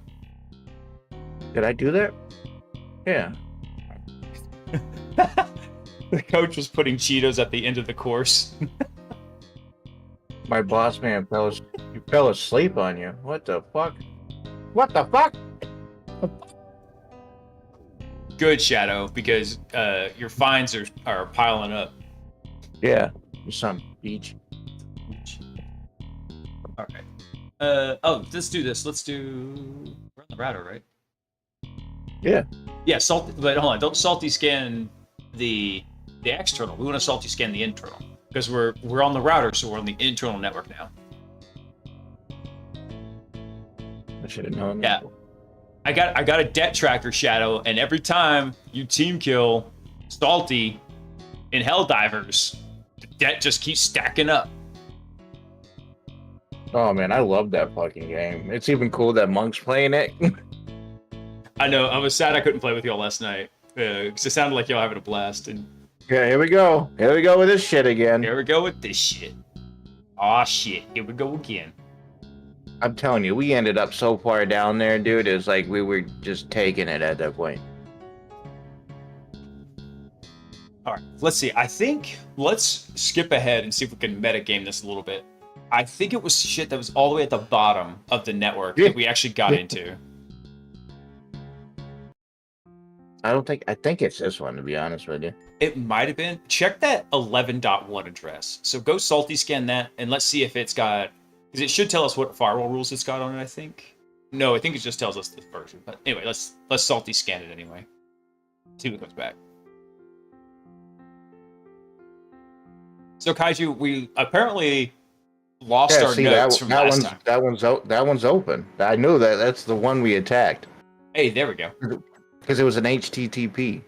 Did I do that? Yeah. The coach was putting Cheetos at the end of the course. My boss man fell asleep on you. What the fuck? What the fuck? Good, Shadow, because your fines are piling up. Yeah. Some beach. All right. Oh, let's do this. Let's do. We're on the router, right? Yeah. Yeah. But hold on. Don't salty scan the external. We want to salty scan the internal because we're on the router, so we're on the internal network now. I should have known. Yeah. I got a debt tracker, Shadow, and every time you team kill Salty in Helldivers, the debt just keeps stacking up. Oh man, I love that fucking game. It's even cool that Monk's playing it. I know. I was sad I couldn't play with y'all last night because it sounded like y'all having a blast. And Yeah, here we go. Here we go with this shit again. here we go with this shit. Aw, shit. Here we go again. I'm telling you, we ended up so far down there, dude. It's like we were just taking it at that point. All right, let's see. I think let's skip ahead and see if we can metagame this a little bit. I think it was shit that was all the way at the bottom of the network that we actually got into. I think it's this one, to be honest with you. It might have been. Check that 11.1 address. So go salty scan that and let's see if it's got, because it should tell us what firewall rules it's got on it, I think. No, I think it just tells us the version. But anyway, let's salty scan it anyway. See what comes back. So Kaiju, we apparently lost our notes from last time. That one's open. I knew that. That's the one we attacked. Hey, there we go. Because it was an HTTP.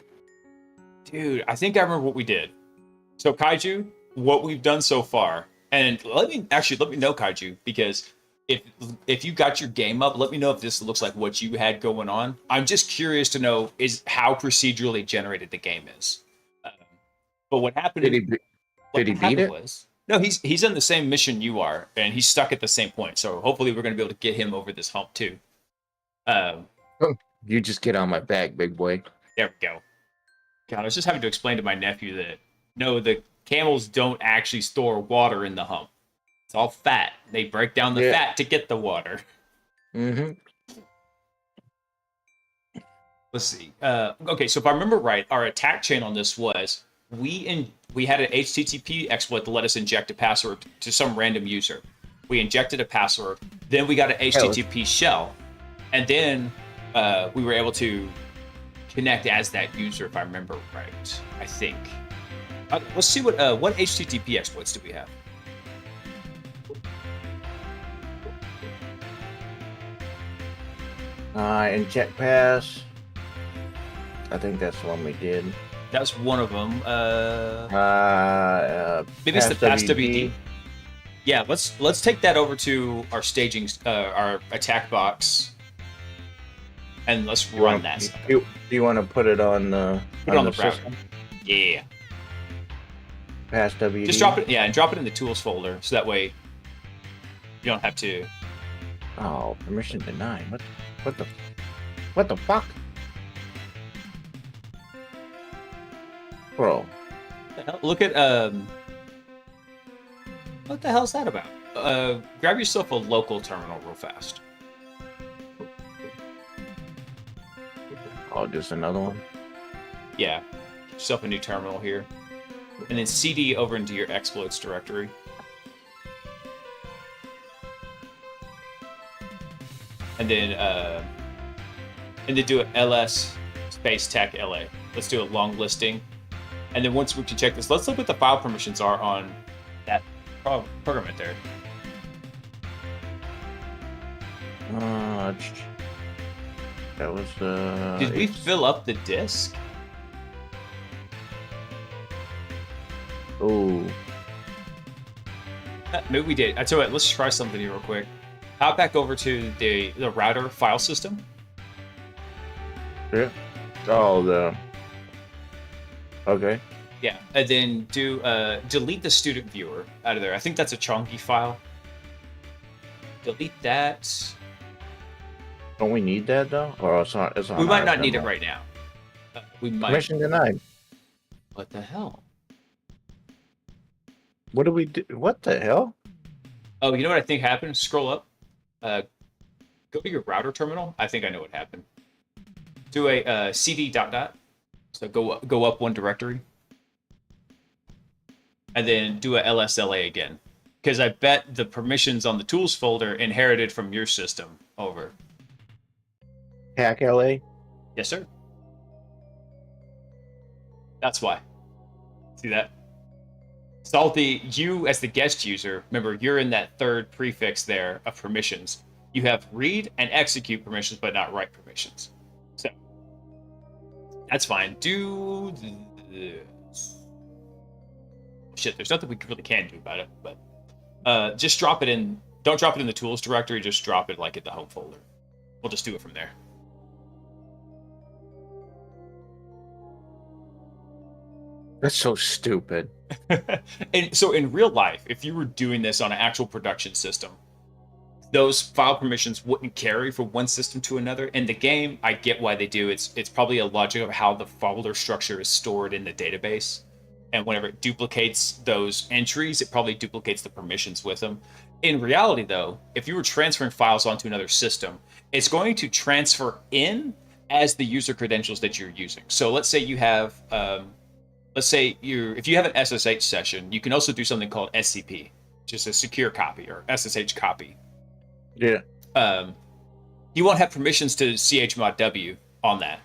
Dude, I think I remember what we did. So Kaiju, what we've done so far, and let me know, Kaiju, because if you got your game up, let me know if this looks like what you had going on. I'm just curious to know is how procedurally generated the game is. But what happened? Did he beat it? No, he's in the same mission you are, and he's stuck at the same point. So hopefully we're going to be able to get him over this hump too. You just get on my back, big boy. There we go. God, I was just having to explain to my nephew that no, the camels don't actually store water in the hump. It's all fat. They break down the fat to get the water. Mm-hmm. Let's see. Okay, so if I remember right, our attack chain on this was we had an HTTP exploit to let us inject a password to some random user. We injected a password, then we got an HTTP shell, and then we were able to connect as that user, if I remember right. I think. Let's see what HTTP exploits do we have. Inject pass. I think that's the one we did. That was one of them. Maybe it's the pass WD. Yeah, let's take that over to our staging, our attack box, and let's run that. Do you want to put it on the router? system? Yeah. Pass WD. Just drop it. Yeah, and drop it in the tools folder, so that way you don't have to. Oh, permission denied. What the fuck? Bro. Look at what the hell's that about? Grab yourself a local terminal real fast. Oh, just another one? Yeah. Get yourself a new terminal here. And then CD over into your exploits directory. And then do an ls space tech LA. Let's do a long listing. And then once we can check this, let's look what the file permissions are on that program right there. That was Did we fill up the disk? Oh, Maybe we did. I tell you what, let's try something here real quick. Hop back over to the router file system. yeah. Oh, the. Okay. Yeah, and then do delete the student viewer out of there. I think that's a chunky file. Delete that. Don't we need that though? Or it's not. It's not. We might not need it right now. We might. Permission denied. What the hell? What do we do? What the hell? Oh, you know what I think happened? Scroll up. Go to your router terminal. I think I know what happened. Do a cd dot dot. So go up one directory. And then do a lsla again. Because I bet the permissions on the tools folder inherited from your system over. Hack LA. Yes, sir. That's why. See that? Salty, you as the guest user, remember, you're in that third prefix there of permissions. You have read and execute permissions, but not write permissions. So, that's fine. Do this. Shit, there's nothing we really can do about it, but just drop it in. Don't drop it in the tools directory, just drop it like in the home folder. We'll just do it from there. That's so stupid. And so in real life, if you were doing this on an actual production system, those file permissions wouldn't carry from one system to another. In the game, I get why they do. It's probably a logic of how the folder structure is stored in the database. And whenever it duplicates those entries, it probably duplicates the permissions with them. In reality, though, if you were transferring files onto another system, it's going to transfer in as the user credentials that you're using. So let's say you have, if you have an SSH session, you can also do something called SCP, just a secure copy or SSH copy. Yeah. You won't have permissions to chmod w on that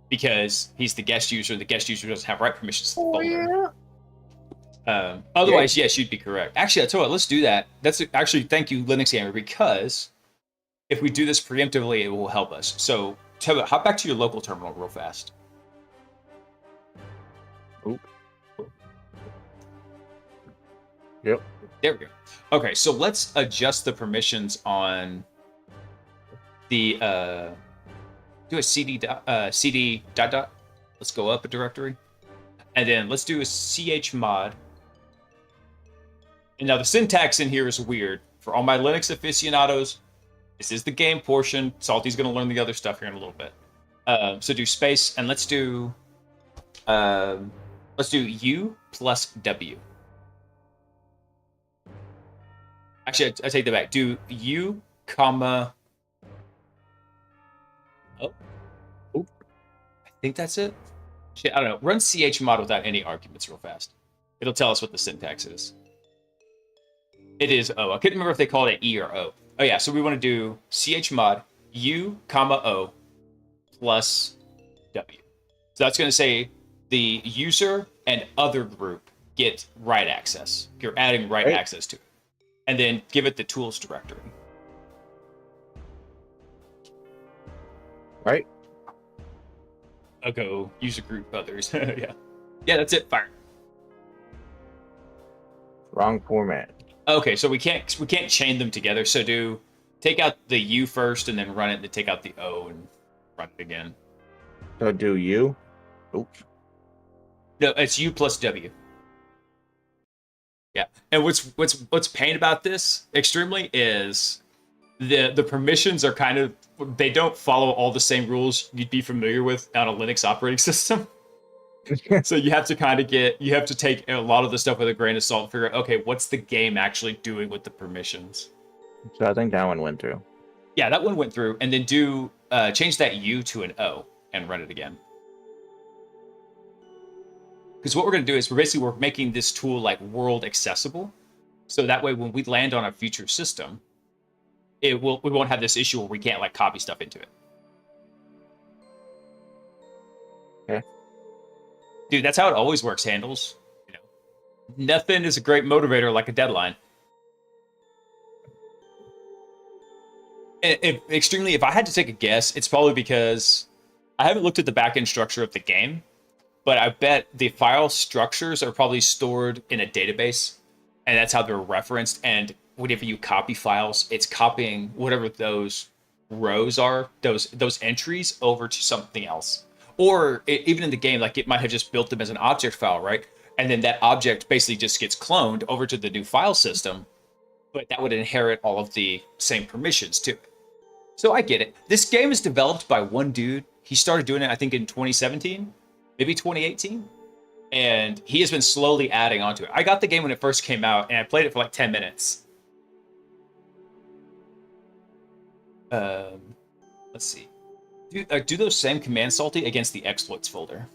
because he's the guest user. The guest user doesn't have write permissions to the folder. Otherwise, yes, you'd be correct. Actually, I tell you what, let's do that. That's actually, thank you, Linux Gamer, because if we do this preemptively, it will help us. So, tell you, hop back to your local terminal real fast. Oop. Yep. There we go. Okay, so let's adjust the permissions on the do a cd dot dot. Let's go up a directory, and then let's do a chmod. And now the syntax in here is weird for all my Linux aficionados. This is the game portion. Salty's going to learn the other stuff here in a little bit. So do space, and let's do u plus w. Actually, I take that back. Do u comma. Oh, I think that's it. Shit, I don't know. Run chmod without any arguments real fast. It'll tell us what the syntax is. It is O. I couldn't remember if they called it E or O. Oh yeah, so we want to do chmod u comma O plus W. So that's going to say the user and other group get write access. You're adding write access to it. And then give it the tools directory. Right. I'll go user group others. Yeah. Yeah, that's it. Fire. Wrong format. Okay, so we can't chain them together. So take out the U first and then run it, and then take out the O and run it again. So do you? Oops. No, it's U plus W. Yeah. And what's pain about this extremely is the permissions are kind of, they don't follow all the same rules you'd be familiar with on a Linux operating system. So you have to take a lot of the stuff with a grain of salt and figure out, okay, what's the game actually doing with the permissions? So I think that one went through. Yeah, that one went through, and then change that U to an O and run it again. Because what we're going to do is we're making this tool like world accessible, so that way when we land on a future system, we won't have this issue where we can't like copy stuff into it. Okay. Dude, that's how it always works, Handles. You know, nothing is a great motivator like a deadline. If I had to take a guess, it's probably because I haven't looked at the backend structure of the game, but I bet the file structures are probably stored in a database, and that's how they're referenced. And whenever you copy files, it's copying whatever those rows are, those entries over to something else. Or even in the game, like it might have just built them as an object file, right? And then that object basically just gets cloned over to the new file system, but that would inherit all of the same permissions to it. So I get it. This game is developed by one dude. He started doing it, I think, in 2017, maybe 2018. And he has been slowly adding onto it. I got the game when it first came out, and I played it for like 10 minutes. Let's see. Do those same commands, Salty, against the exploits folder.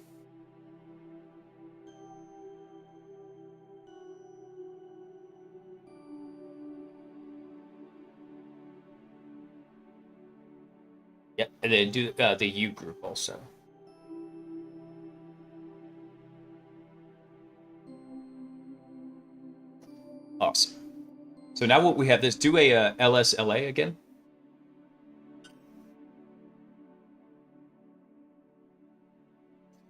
Yeah, and then do the U group also. Awesome. So now what we have is do a LSLA again.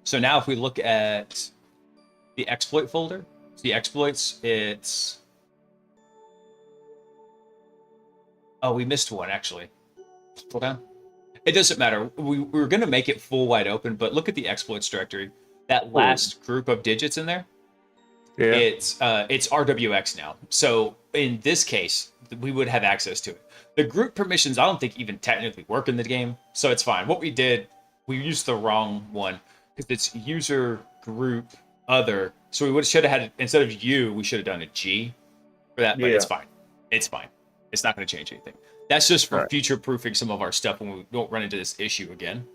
So now if we look at the exploit folder, the exploits, it's... Oh, we missed one, actually. Hold on. It doesn't matter. We were going to make it full wide open, but look at the exploits directory. That last group of digits in there, Yeah. it's RWX now. So in this case, we would have access to it. The group permissions, I don't think even technically work in the game, so it's fine. What we did, we used the wrong one because it's user group other. So we should have had, instead of U, we should have done a G for that, but it's fine. It's fine. It's not going to change anything. That's just for future-proofing some of our stuff when we don't run into this issue again.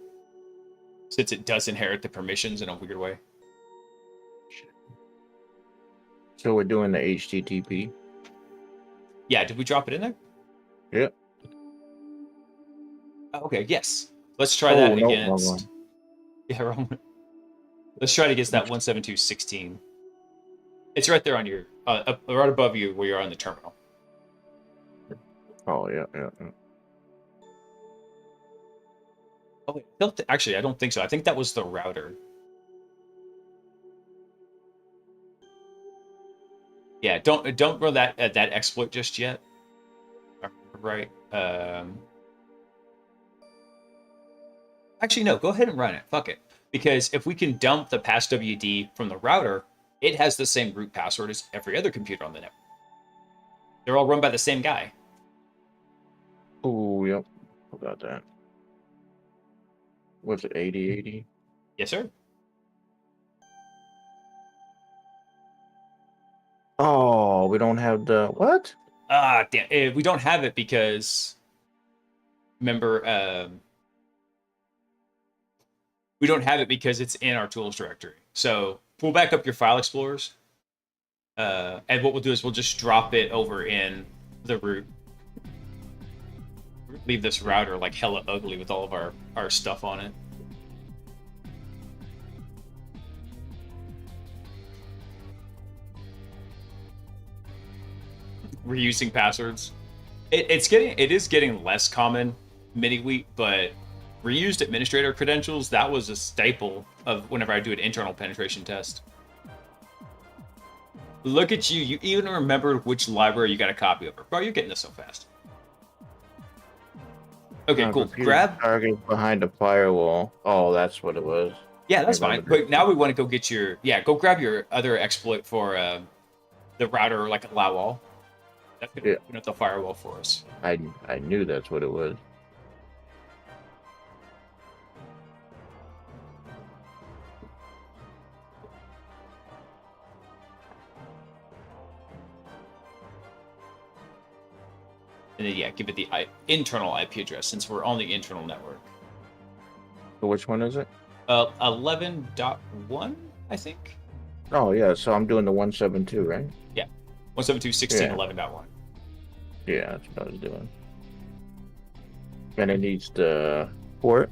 Since it does inherit the permissions in a weird way. So we're doing the HTTP. Yeah, did we drop it in there? Yeah. Okay, yes. Let's try that no, against... wrong one. Yeah, wrong one. Let's try it against that 172.16. It's right there on your... right above you where you are on the terminal. Oh, yeah. Oh, wait. Actually, I don't think so. I think that was the router. Yeah, don't run that exploit just yet. Right. Actually, no. Go ahead and run it. Fuck it. Because if we can dump the passwd from the router, it has the same root password as every other computer on the network. They're all run by the same guy. Oh, yep. Forgot that. Was it 8080? Yes, sir. Oh, we don't have the what? Ah, damn. We don't have it because remember, we don't have it because it's in our tools directory. So pull back up your file explorers, and what we'll do is we'll just drop it over in the root. Leave this router like hella ugly with all of our stuff on it. Reusing passwords. It is getting less common mini-wheat, but reused administrator credentials, that was a staple of whenever I do an internal penetration test. Look at you. You even remembered which library you got a copy of. Bro, you're getting this so fast. Okay, cool. Grab target behind the firewall. Oh, that's what it was. Yeah, that's fine. But now we want to go get your go grab your other exploit for the router, like allow all. That's gonna open up the firewall for us. I knew that's what it was. And then give it the internal IP address since we're on the internal network. So which one is it? 11.1, I think. Oh yeah, so I'm doing the 172, right? Yeah, 172.16.11.1. Yeah, that's what I was doing. And it needs the port.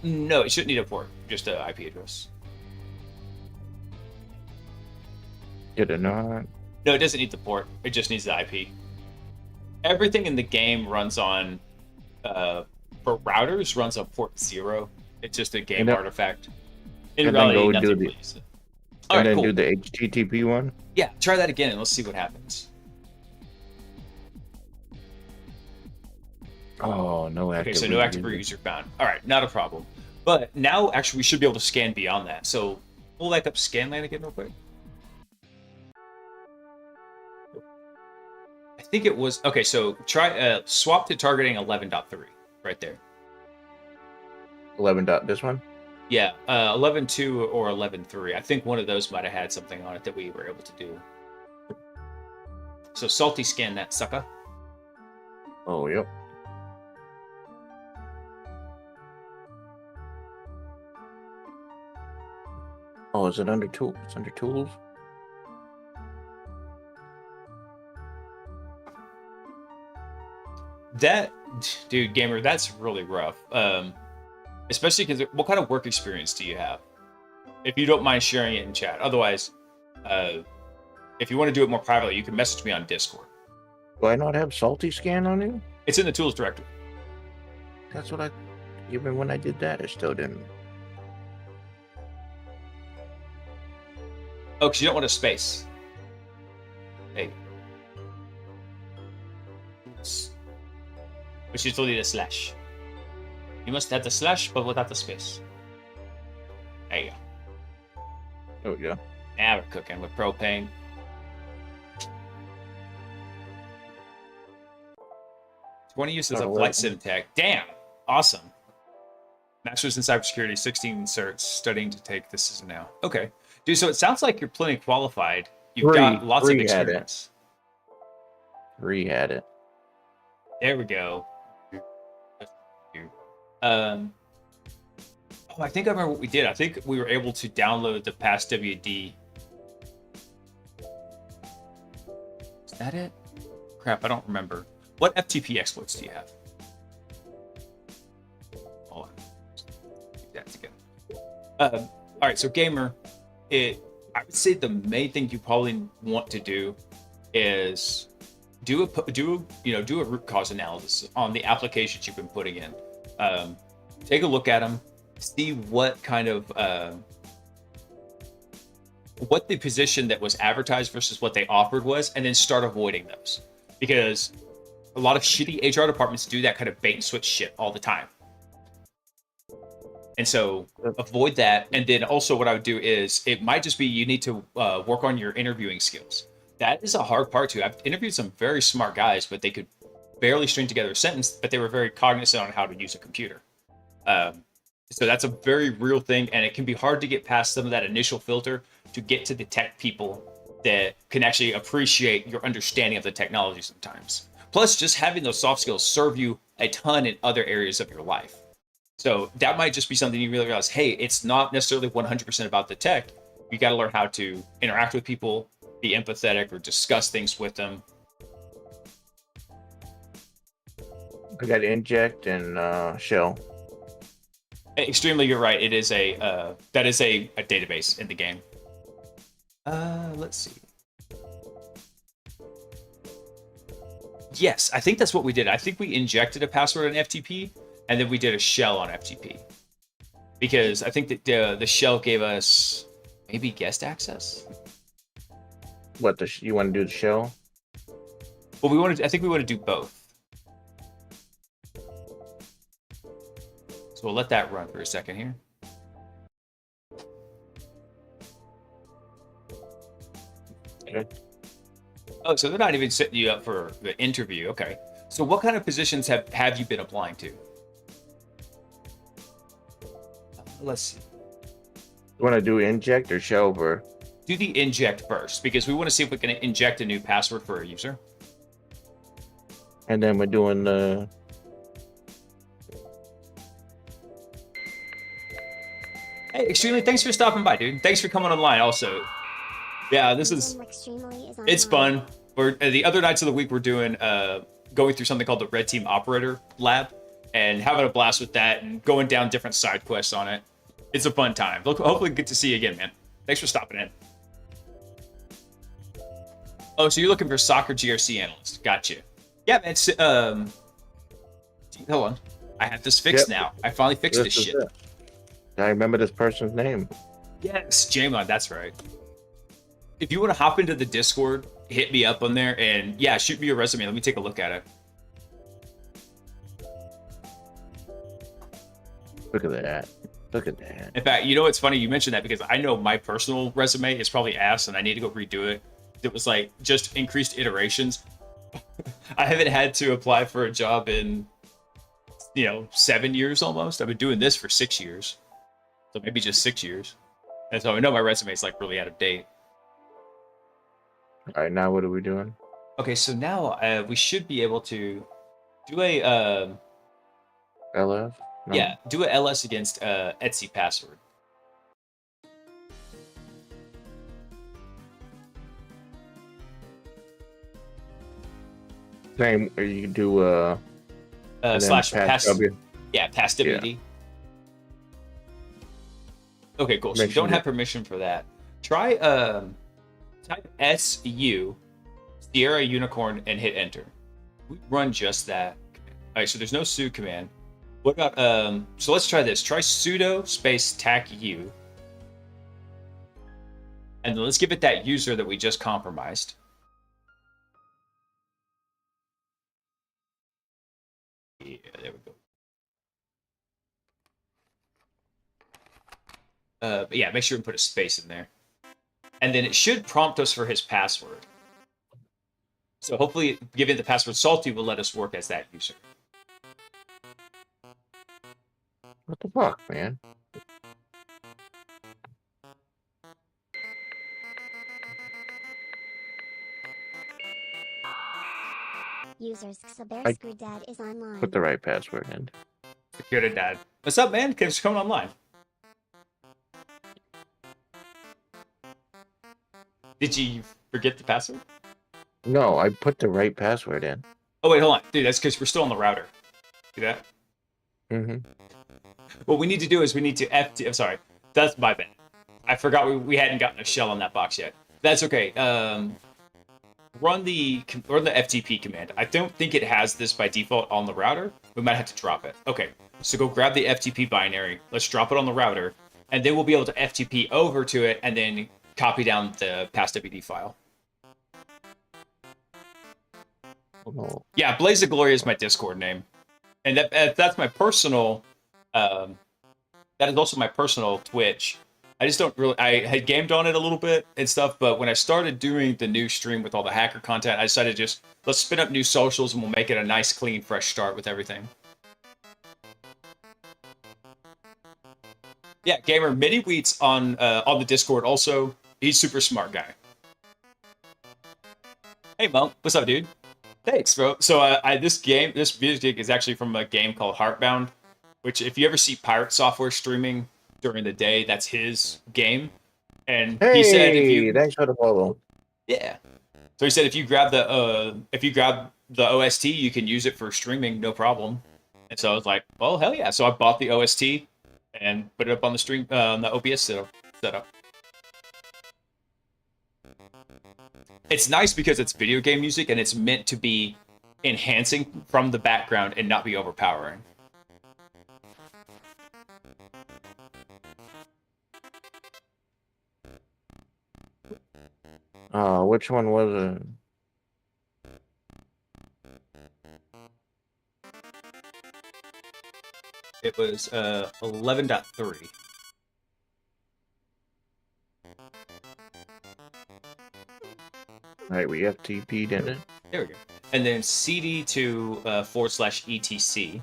No, it shouldn't need a port, just an IP address. Did it not? No, it doesn't need the port. It just needs the IP. everything in the game runs on, for routers, runs on port 0. It's just a game And then- artifact. In and then reality, go nothing do the- really is. And Alright, then cool. do the HTTP one. Yeah, try that again and let's see what happens. Oh, no active. Okay, so no active root user found. Alright, not a problem. But now, actually, we should be able to scan beyond that. So, pull back up Scanlan again real quick. I think it was... Okay, so try swap to targeting 11.3 right there. 11 dot. This one. Yeah, 11.2 or 11.3. I think one of those might have had something on it that we were able to do. So salty scan that sucker. Oh, yep. Oh, is it under tool? It's under tools. That, dude, gamer, that's really rough. Especially because what kind of work experience do you have? If you don't mind sharing it in chat. Otherwise, if you want to do it more privately, you can message me on Discord. Do I not have salty scan on it? It's in the tools directory. That's what I. Even when I did that, it still didn't. Oh, because you don't want a space. Hey. But you still need a slash. You must have the slash, but without the space. There you go. Oh yeah. Now we're cooking with propane. 20 uses of flight sim tech. Damn. Awesome. Masters in cybersecurity, 16 certs, studying to take this as now. Okay. Dude, so it sounds like you're plenty qualified. You've got lots of experience. Had it. There we go. Oh, I think I remember what we did. I think we were able to download the past WD. Is that it? Crap, I don't remember. What FTP exploits do you have? Hold on. Get that together. All right, so gamer, I would say the main thing you probably want to do is do a root cause analysis on the applications you've been putting in. Take a look at them, see what kind of what the position that was advertised versus what they offered was, and then start avoiding those, because a lot of shitty HR departments do that kind of bait and switch shit all the time. And so avoid that. And then also what I would do is, it might just be you need to work on your interviewing skills. That is a hard part too. I've interviewed some very smart guys, but they could barely string together a sentence, but they were very cognizant on how to use a computer. So that's a very real thing, and it can be hard to get past some of that initial filter to get to the tech people that can actually appreciate your understanding of the technology sometimes. Plus, just having those soft skills serve you a ton in other areas of your life. So that might just be something you really realize, hey, it's not necessarily 100% about the tech. You got to learn how to interact with people, be empathetic, or discuss things with them. I got inject and shell. Extremely, you're right. It is a that is a database in the game. Let's see. Yes, I think that's what we did. I think we injected a password on FTP, and then we did a shell on FTP. Because I think that the shell gave us maybe guest access. What you want to do the shell? Well, I think we want to do both. So we'll let that run for a second here. Okay. Oh, so they're not even setting you up for the interview. Okay. So what kind of positions have you been applying to? Let's see. You want to do inject or shell for? Do the inject first, because we want to see if we can inject a new password for a user. And then we're doing the. Hey, Extremely, thanks for stopping by, dude. Thanks for coming online also. Yeah, it's fun. The other nights of the week, we're doing, going through something called the Red Team Operator Lab, and having a blast with that, and going down different side quests on it. It's a fun time. Hopefully get to see you again, man. Thanks for stopping in. Oh, so you're looking for soccer GRC analyst. Gotcha. Yeah, man. Hold on. I have this fixed now. I finally fixed this is shit. it. I remember this person's name. Yes, Jamon, that's right. If you want to hop into the Discord, hit me up on there, and yeah, shoot me your resume. Let me take a look at it. Look at that. Look at that. In fact, you know what's funny? You mentioned that because I know my personal resume is probably ass, and I need to go redo it. It was like just increased iterations. I haven't had to apply for a job in, 7 years almost. I've been doing this for 6 years, so maybe just 6 years. And so I know my resume is like really out of date. All right, now what are we doing? Okay, so now we should be able to do a LF? No. yeah, do a LS against Etsy password. Same. You can do and then Slash pass. W. Yeah, pass WD. Okay, cool. So you don't have permission for that. Try type SU Sierra Unicorn and hit enter. We run just that. All right, so there's no su command. What about so let's try this. Try sudo space tac u. And then let's give it that user that we just compromised. Yeah, there we go. But yeah, make sure and put a space in there. And then it should prompt us for his password. So hopefully giving the password salty will let us work as that user. What the fuck, man? Users Xaber I- Screwdad is online. Put the right password in. Security dad. What's up, man? Thanks for coming online. Did you forget the password? No, I put the right password in. Oh, wait, hold on. Dude, that's because we're still on the router. See that? Mm-hmm. What we need to do is we need to I'm sorry. That's my bad. I forgot we hadn't gotten a shell on that box yet. That's okay. Run the FTP command. I don't think it has this by default on the router. We might have to drop it. Okay, so go grab the FTP binary. Let's drop it on the router, and then we'll be able to FTP over to it and then copy down the passwd file. Oh. Yeah, Blaze of Glory is my Discord name, and that's my personal. That is also my personal Twitch. I just don't really. I had gamed on it a little bit and stuff, but when I started doing the new stream with all the hacker content, I decided just let's spin up new socials and we'll make it a nice, clean, fresh start with everything. Yeah, gamer Mini Wheats on the Discord also. He's super smart guy. Hey Monk, what's up, dude? Thanks, bro. So this music is actually from a game called Heartbound, which if you ever see Pirate Software streaming during the day, that's his game. And Hey, he said if you thanks for the follow. yeah. So he said if you grab the OST, you can use it for streaming, no problem. And so I was like, well, hell yeah. So I bought the OST and put it up on the stream, the OBS setup. It's nice because it's video game music and it's meant to be enhancing from the background and not be overpowering. Which one was it? It was 11.3. All right, we FTP'd in it. There we go. And then CD to /etc.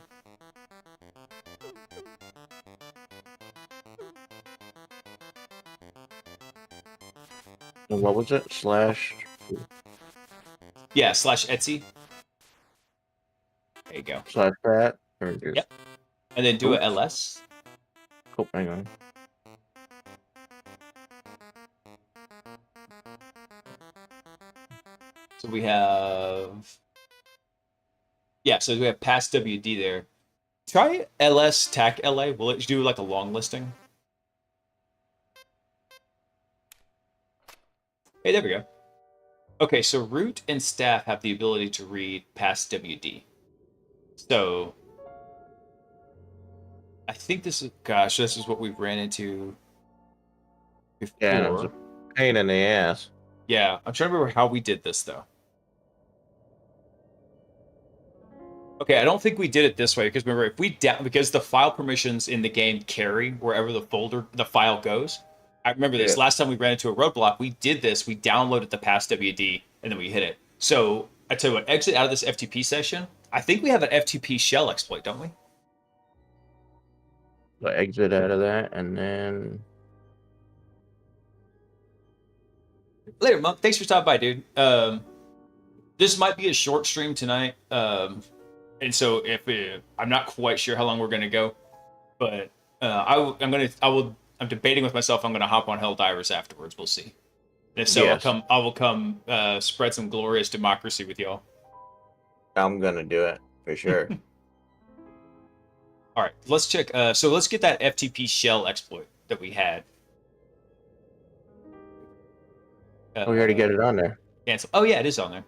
And what was it? Slash. Yeah, /Etsy. There you go. Slash that. Or just... Yep. And then do a Oops. ls. Oh, hang on. So we have, yeah, so we have pass WD there. Try ls tac la. Will it do like a long listing? Hey, there we go. Okay, so root and staff have the ability to read past WD. So I think this is, gosh, this is what we ran into Yeah, it was before. a pain in the ass. Yeah, I'm trying to remember how we did this though. Okay, I don't think we did it this way because remember, if we because the file permissions in the game carry wherever the file goes. I remember this Yeah. last time we ran into a roadblock. We did this. We downloaded the past WD and then we hit it. So I tell you what, exit out of this FTP session. I think we have an FTP shell exploit, don't we? So exit out of that, and then Later, Monk. Thanks for stopping by, dude. This might be a short stream tonight. And so I'm not quite sure how long we're gonna go, but I'm debating with myself. I'm gonna hop on Helldivers afterwards. We'll see. And if so, Yes. I will come spread some glorious democracy with y'all. I'm gonna do it for sure. All right, let's check. So let's get that FTP shell exploit that we had. We already got it on there. Cancel. Oh yeah, it is on there.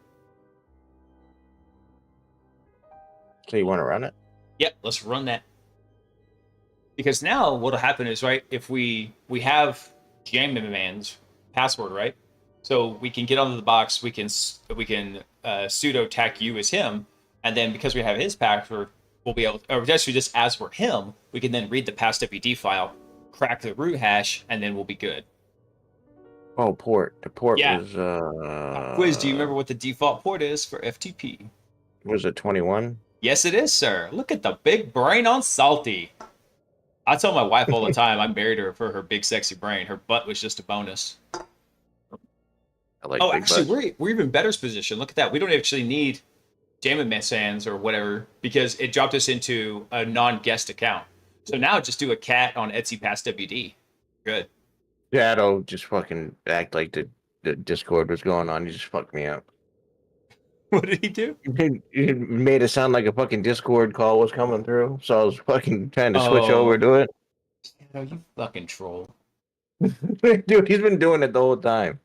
So you want to run it? Yep, let's run that. Because now what'll happen is, right, if we have Man's password, right? So we can get onto the box, we can sudo tac u as him, and then because we have his password, we'll be able, or actually just as we're him, we can then read the past WD file, crack the root hash, and then we'll be good. Oh, port. The port Yeah. was Quiz, do you remember what the default port is for FTP? Was it 21? Yes, it is, sir. Look at the big brain on Salty. I tell my wife all the time I married her for her big sexy brain. Her butt was just a bonus. I like Oh, big actually, butts. we're even better position. Look at that. We don't actually need Jammin' Sands or whatever because it dropped us into a non-guest account. So now just do a cat on Etsy Pass WD. Good. Shadow just fucking act like the Discord was going on. He just fucked me up. What did he do? He made it sound like a fucking Discord call was coming through, so I was fucking trying to switch over to it. Oh, you fucking troll. Dude, he's been doing it the whole time.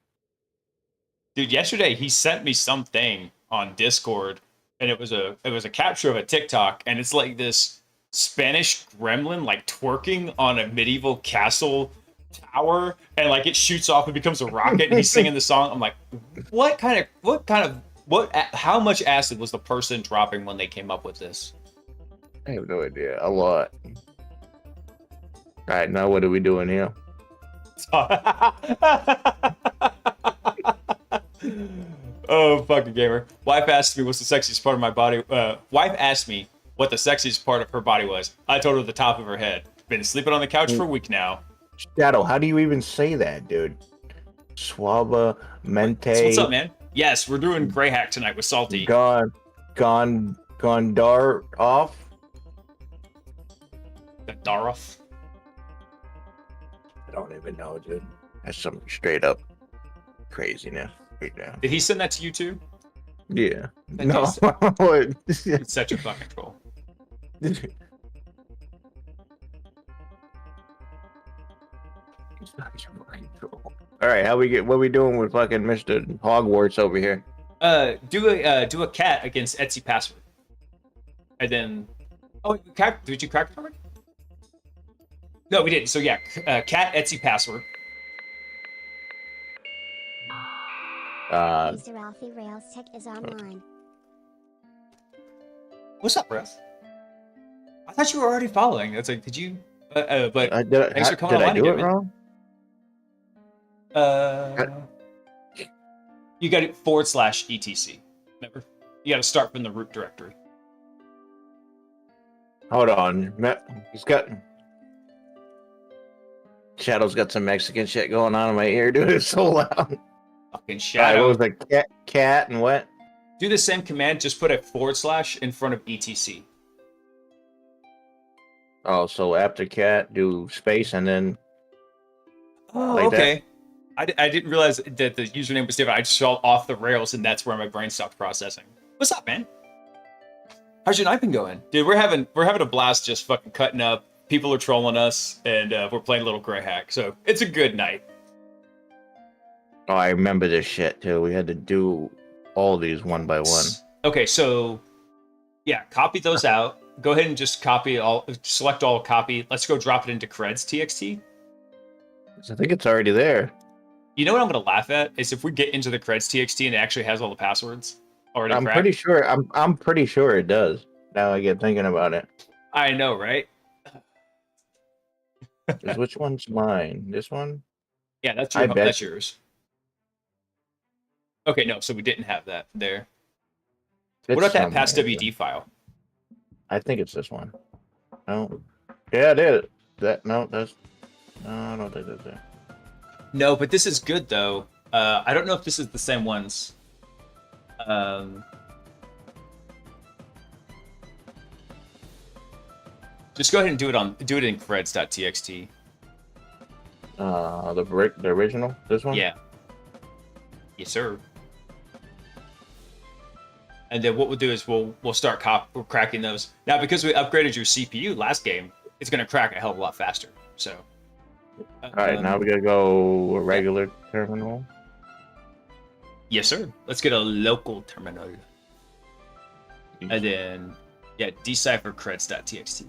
Dude, yesterday he sent me something on Discord, and it was a capture of a TikTok, and it's like this Spanish gremlin like twerking on a medieval castle tower, and like it shoots off and becomes a rocket, and he's singing the song. I'm like, how much acid was the person dropping when they came up with this? I have no idea. A lot. All right, now what are we doing here? Oh, fucking gamer. Wife asked me what's the sexiest part of my body. Wife asked me what the sexiest part of her body was. I told her the top of her head. Been sleeping on the couch for a week now. Shadow, how do you even say that, dude? Suava, mente. So what's up, man? Yes, we're doing GreyHack tonight with Salty. Gone dart off. Daroff. I don't even know, dude. That's some straight up craziness right now. Did he send that to you too? Yeah. That No. dude's- What? It's such a fucking troll. All right, what we doing with fucking Mr. Hogwarts over here? Do a cat against Etsy password, and then did you crack it already? No, we didn't. So yeah, cat Etsy password. Mr. Alfie Rails Tech is online. What's up, Russ? I thought you were already following. It's like, did you? But thanks for coming did I online do again, it man. wrong? You got it /etc. Remember, you got to start from the root directory. Hold on. He's got Shadow's got some Mexican shit going on in my ear, dude. It's so loud. Fucking All right, shadow. what was the cat and what? Do the same command. Just put a / in front of etc. Oh, so after cat, do space and then. Oh, Like that? okay. I didn't realize that the username was different. I just fell off the rails, and that's where my brain stopped processing. What's up, man? How's your night been going, dude? We're having a blast, just fucking cutting up. People are trolling us, and we're playing a little GreyHack, so it's a good night. Oh, I remember this shit too. We had to do all these one by one. Okay, so yeah, copy those out. Go ahead and just copy all, select all, copy. Let's go drop it into creds txt. I think it's already there. You know what I'm gonna laugh at is if we get into the creds txt and it actually has all the passwords already I'm cracked. pretty sure. I'm pretty sure it does. Now I get thinking about it. I know, right? 'Cause which one's mine? This one? Yeah, that's I your, bet. that's yours. Okay, no, so we didn't have that there. What about that somewhere, past WD file? I think it's this one. No. Yeah, it is. That no, that's no, I don't think that's it. No, but this is good though. I don't know if this is the same ones. Just go ahead and do it in creds.txt. The original. This one. Yeah. Yes, sir. And then what we'll do is we'll start cracking those. Now, because we upgraded your CPU last game, it's gonna crack a hell of a lot faster. So. All right, now we gotta go a regular terminal. Yes, sir. Let's get a local terminal. And then, yeah, decipher creds.txt.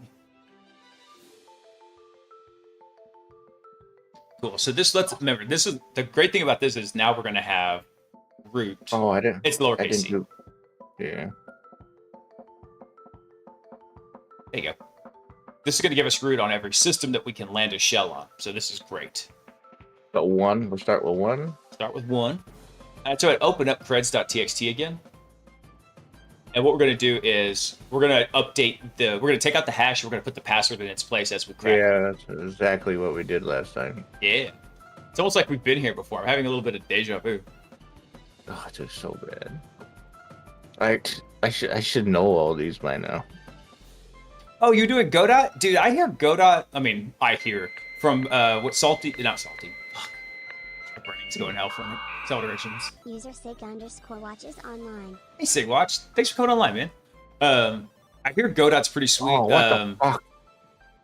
Cool. So remember, this is the great thing about this is now we're gonna have root. Oh, I didn't. It's I lowercase didn't c. do. Yeah. There you go. This is gonna give us root on every system that we can land a shell on. So this is great. But one. We'll start with one. Start with one. And so I open up creds.txt again. And what we're going to do is we're going to we're going to take out the hash. We're going to put the password in its place as we crack. Yeah, that's exactly what we did last time. Yeah. It's almost like we've been here before. I'm having a little bit of deja vu. Oh, it's just so bad. I should know all these by now. Oh, you're doing Godot? Dude, I hear Godot. I hear from not Salty. Fuck. My brain's going hell from it. Celebrations. User sig_watches online. Hey, Sigwatch. Thanks for coming online, man. I hear Godot's pretty sweet. Oh, what the fuck?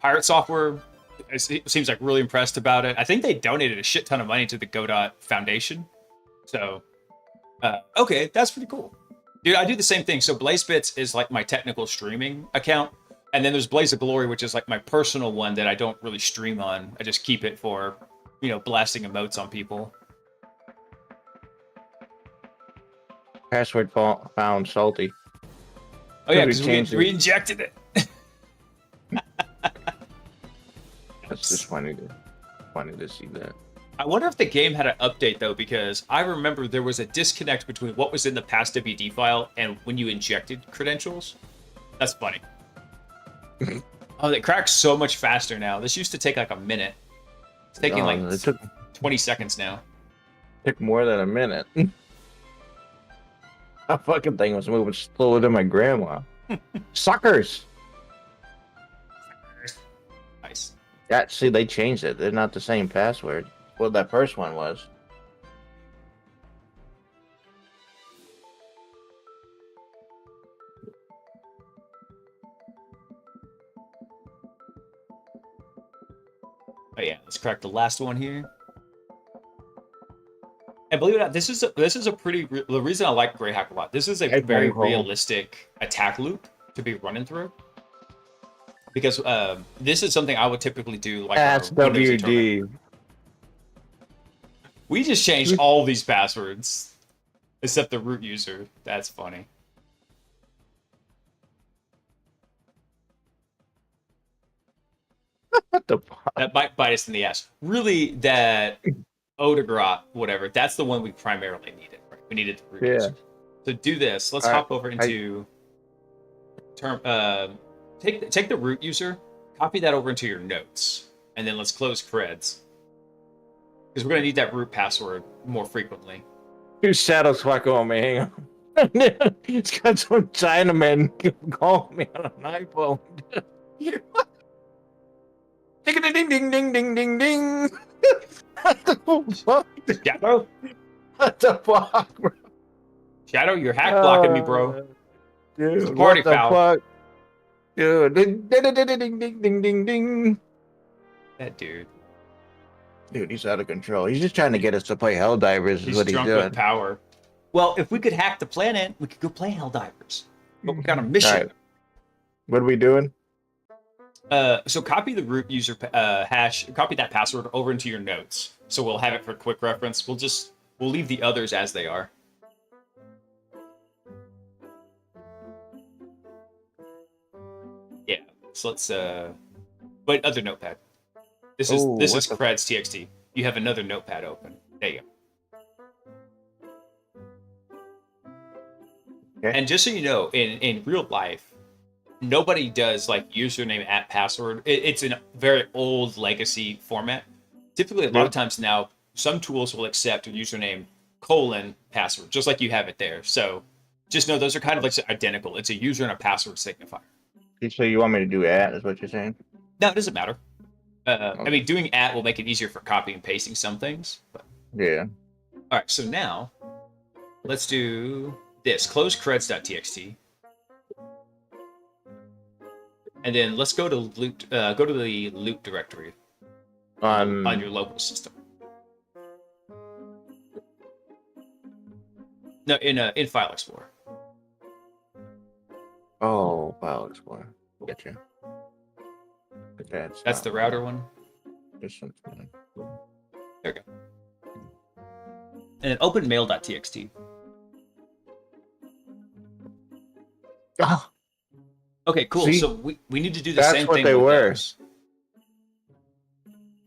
Pirate Software seems like really impressed about it. I think they donated a shit ton of money to the Godot Foundation. So, okay, that's pretty cool. Dude, I do the same thing. So BlazeBits is like my technical streaming account. And then there's Blaze of Glory, which is like my personal one that I don't really stream on. I just keep it for, blasting emotes on people. Password found salty. Oh yeah, We because changed we it. injected it. That's just funny to see that. I wonder if the game had an update though, because I remember there was a disconnect between what was in the past WD file and when you injected credentials. That's funny. Oh, it cracks so much faster now. This used to take like a minute. It's taking it took 20 seconds now. more than a minute. That fucking thing was moving slower than my grandma. Suckers! Nice. Yeah, see, they changed it. They're not the same password. Well, that first one was. Oh yeah, let's crack the last one here. And believe it or not, this is a pretty. The reason I like GreyHack a lot. This is a very realistic attack loop to be running through. Because this is something I would typically do like That's on a Windows WD. tournament. We just changed all these passwords except the root user. That's funny. What the fuck? That might bite us in the ass. Really, that Odegrat, whatever, that's the one we primarily needed. Right? We needed the root user. So do this. Let's hop over into take the root user, copy that over into your notes, and then let's close creds. Because we're gonna need that root password more frequently. Two shadows fuck on me, hang on. It's got some Chinaman calling me on an iPhone. Ding ding ding ding ding ding ding. What the fuck? Shadow? What the fuck, bro? Shadow, you're hack blocking me, bro. Dude, It's a party what the foul. fuck? Dude, ding ding ding ding ding ding ding ding. That dude. Dude, he's out of control. He's just trying to get us to play Helldivers is He's what he's drunk doing. with power. Well, if we could hack the planet, we could go play Helldivers. But we got a All mission. right. What are we doing? So copy the root user hash, copy that password over into your notes. So we'll have it for quick reference. We'll leave the others as they are. Yeah. So let's wait, other notepad. This is Oh, this what is the- creds txt. You have another notepad open. There you go. Okay. And just so you know, in real life, nobody does like username at password. It's a very old legacy format. Typically, a lot of times now, some tools will accept a username :password, just like you have it there. So just know those are kind of like identical. It's a user and a password signifier. So you want me to do at, is what you're saying? No, it doesn't matter. I Okay. mean, doing at will make it easier for copying and pasting some things. But Yeah. all right, so now let's do this. Close creds.txt. And then let's go to loot. Go to the loot directory on your local system. No, in File Explorer. Oh, File Explorer. Gotcha. That's the router one. This one's fine. There we go. And then open mail.txt. Oh, Okay, cool. See? So we need to do the That's same what thing they with were. those.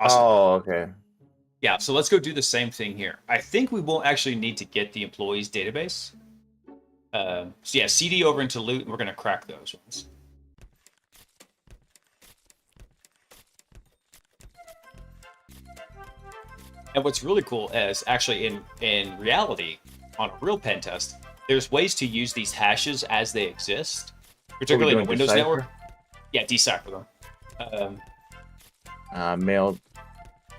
Awesome. oh, okay. Yeah, so let's go do the same thing here. I think we won't actually need to get the employees database. So yeah, CD over into loot, and we're going to crack those ones. And what's really cool is actually in reality, on a real pen test, there's ways to use these hashes as they exist, particularly in the doing, Windows decipher? network. Yeah, decipher them. Mail.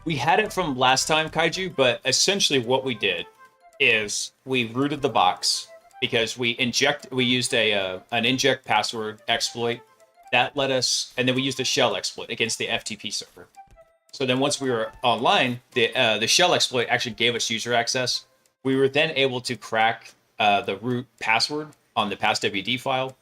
We had it from last time, Kaiju, but essentially what we did is we rooted the box because we used an inject password exploit that let us, and then we used a shell exploit against the FTP server. So then once we were online, the shell exploit actually gave us user access. We were then able to crack the root password on the passwd file,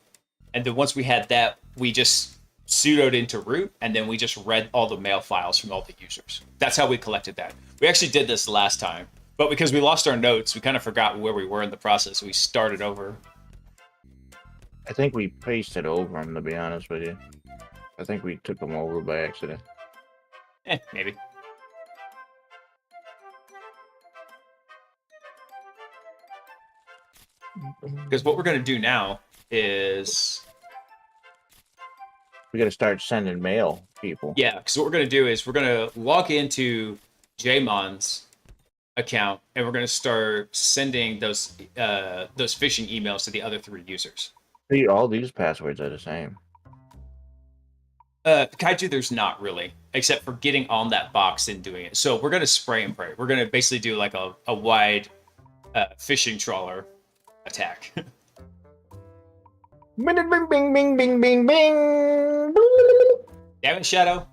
and then once we had that, we just sudoed into root, and then we just read all the mail files from all the users. That's how we collected that. We actually did this last time, but because we lost our notes, we kind of forgot where we were in the process. So we started over. I think we pasted over them, to be honest with you. I think we took them over by accident. Maybe. Because what we're going to do now is... We got to start sending mail, people. Yeah, because what we're going to do is we're going to log into Jmon's account, and we're going to start sending those phishing emails to the other 3 users. See, all these passwords are the same. Kaiju, there's not really, except for getting on that box and doing it. So we're going to spray and pray. We're going to basically do like a wide phishing trawler attack. Bing, bing, bing, bing, bing, bing, bing. Damn it, Shadow.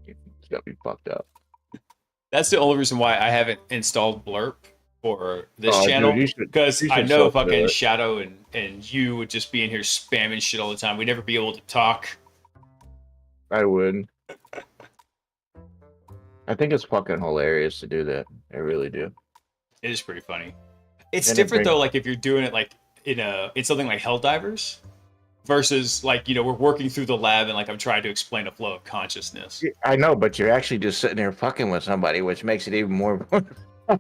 It's got to be fucked up. That's the only reason why I haven't installed Blurp for this Oh, channel, dude, you should- because you I should know self-do fucking it. Shadow and you would just be in here spamming shit all the time. We'd never be able to talk. I would. I think it's fucking hilarious to do that. I really do. It is pretty funny. It's And it different brings- though, like if you're doing it like in something like Helldivers, versus like, you know, we're working through the lab and like I'm trying to explain a flow of consciousness. I know, but you're actually just sitting there fucking with somebody, which makes it even more.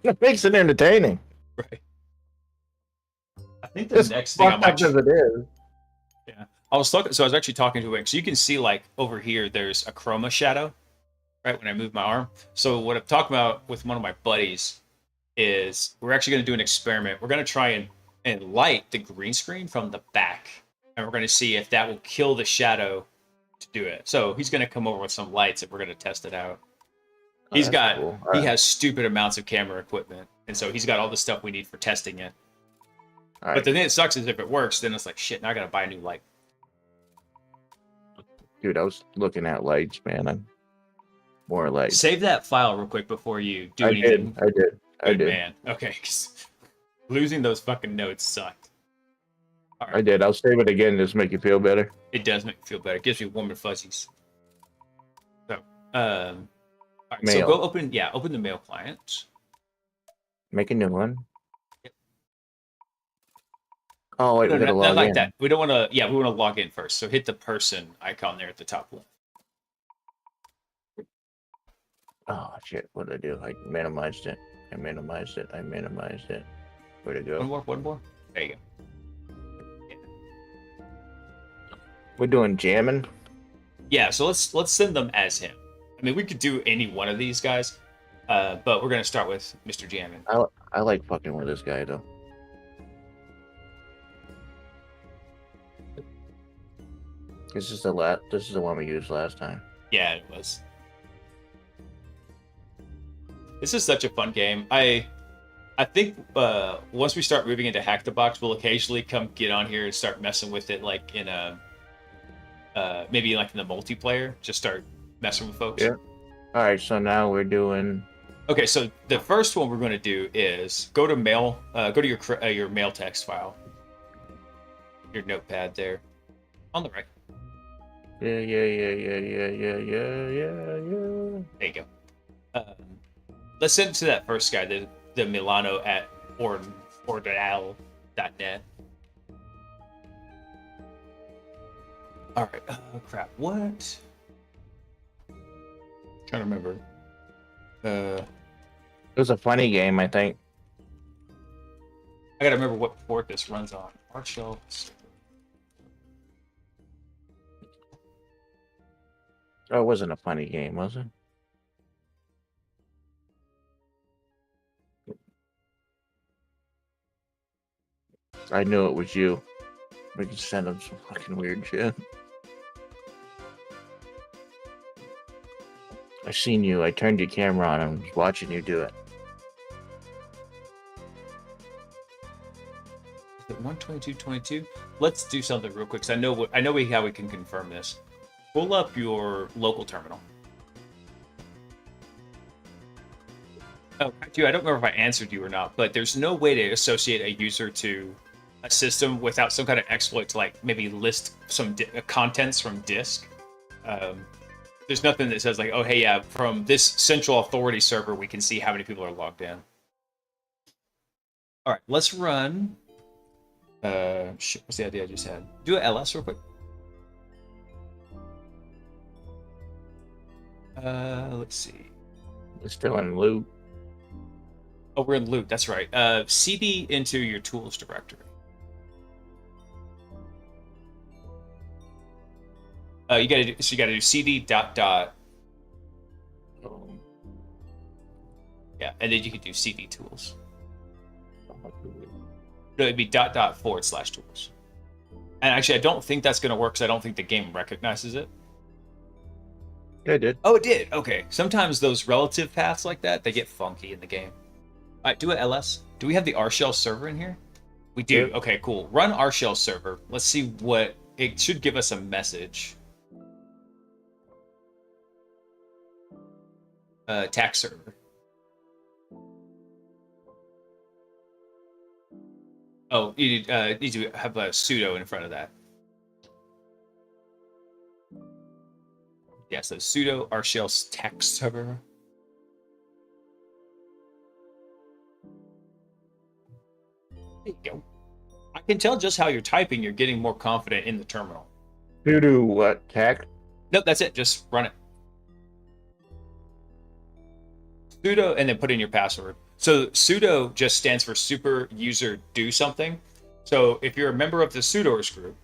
It makes it entertaining. Right. I think the As next thing fucked I'm up as actually, it is. yeah, I was actually talking to Wing. So you can see like over here, there's a chroma shadow, right? When I move my arm. So what I'm talking about with one of my buddies is we're actually going to do an experiment. We're going to try and light the green screen from the back, and we're going to see if that will kill the shadow to do it. So he's going to come over with some lights, and we're going to test it out. Oh, He's that's got cool. he Alright. has stupid amounts of camera equipment, and so he's got all the stuff we need for testing it. Alright. But the thing that sucks is if it works, then it's like shit. Now I got to buy a new light. Dude, I was looking at lights, man. I'm more lights. Save that file real quick before you do I anything. did. Good man. Okay, 'cause losing those fucking notes sucked. All right. I did. I'll save it again just to make you feel better. It does make me feel better. It gives me warm and fuzzies. So, all right. So Mail. go open the mail client. Make a new one. Oh wait, No, we gotta not log like in. that. We don't want to. Yeah, we want to log in first. So hit the person icon there at the top left. Oh shit, what did I do? I minimized it. Where'd it go? One more. There you go. We're doing jamming. Yeah. So let's send them as him. I mean, we could do any one of these guys, but we're gonna start with Mr. Jammin. I like fucking with this guy though. This is the one we used last time. Yeah, it was. This is such a fun game. I think once we start moving into Hack the Box, we'll occasionally come get on here and start messing with it, like in a maybe like in the multiplayer. Just start messing with folks. Yeah. All right, so now we're doing. Okay, so the first one we're going to do is go to mail. Go to your mail text file. Your notepad there, on the right. Yeah. There you go. Let's send it to that first guy, the Milano at ordinal.net. All right. Crap. What? Trying to remember. It was a funny game, I think. I gotta remember what port this runs on. Arshell. Oh, it wasn't a funny game, was it? I knew it was you. We could send him some fucking weird shit. I seen you. I turned your camera on and was watching you do it. Is it 122.22? Let's do something real quick, because I know how we can confirm this. Pull up your local terminal. Oh, dude, I don't remember if I answered you or not, but there's no way to associate a user to a system without some kind of exploit to like maybe list some contents from disk. There's nothing that says like, oh, hey, yeah, from this central authority server, we can see how many people are logged in. All right, let's run. Shit, what's the idea I just had? Do an LS real quick. Let's see. We're still in loop. Oh, we're in loop. That's right. CD into your tools directory. You gotta do CD dot. Yeah, and then you can do CD tools. No, it'd be dot / tools. And actually, I don't think that's gonna work because I don't think the game recognizes it. Yeah, it did. Oh, it did. Okay. Sometimes those relative paths like that, they get funky in the game. All right, do an LS. Do we have the RShell server in here? We do. Yeah. Okay, cool. Run RShell server. Let's see what it should give us a message. Attack server. Oh, you need to have a sudo in front of that. Yeah, so sudo RShell attack server. There you go. I can tell just how you're typing. You're getting more confident in the terminal. Do what? Tech? Nope, that's it. Just run it. Sudo and then put in your password. So sudo just stands for super user do something. So if you're a member of the sudoers group,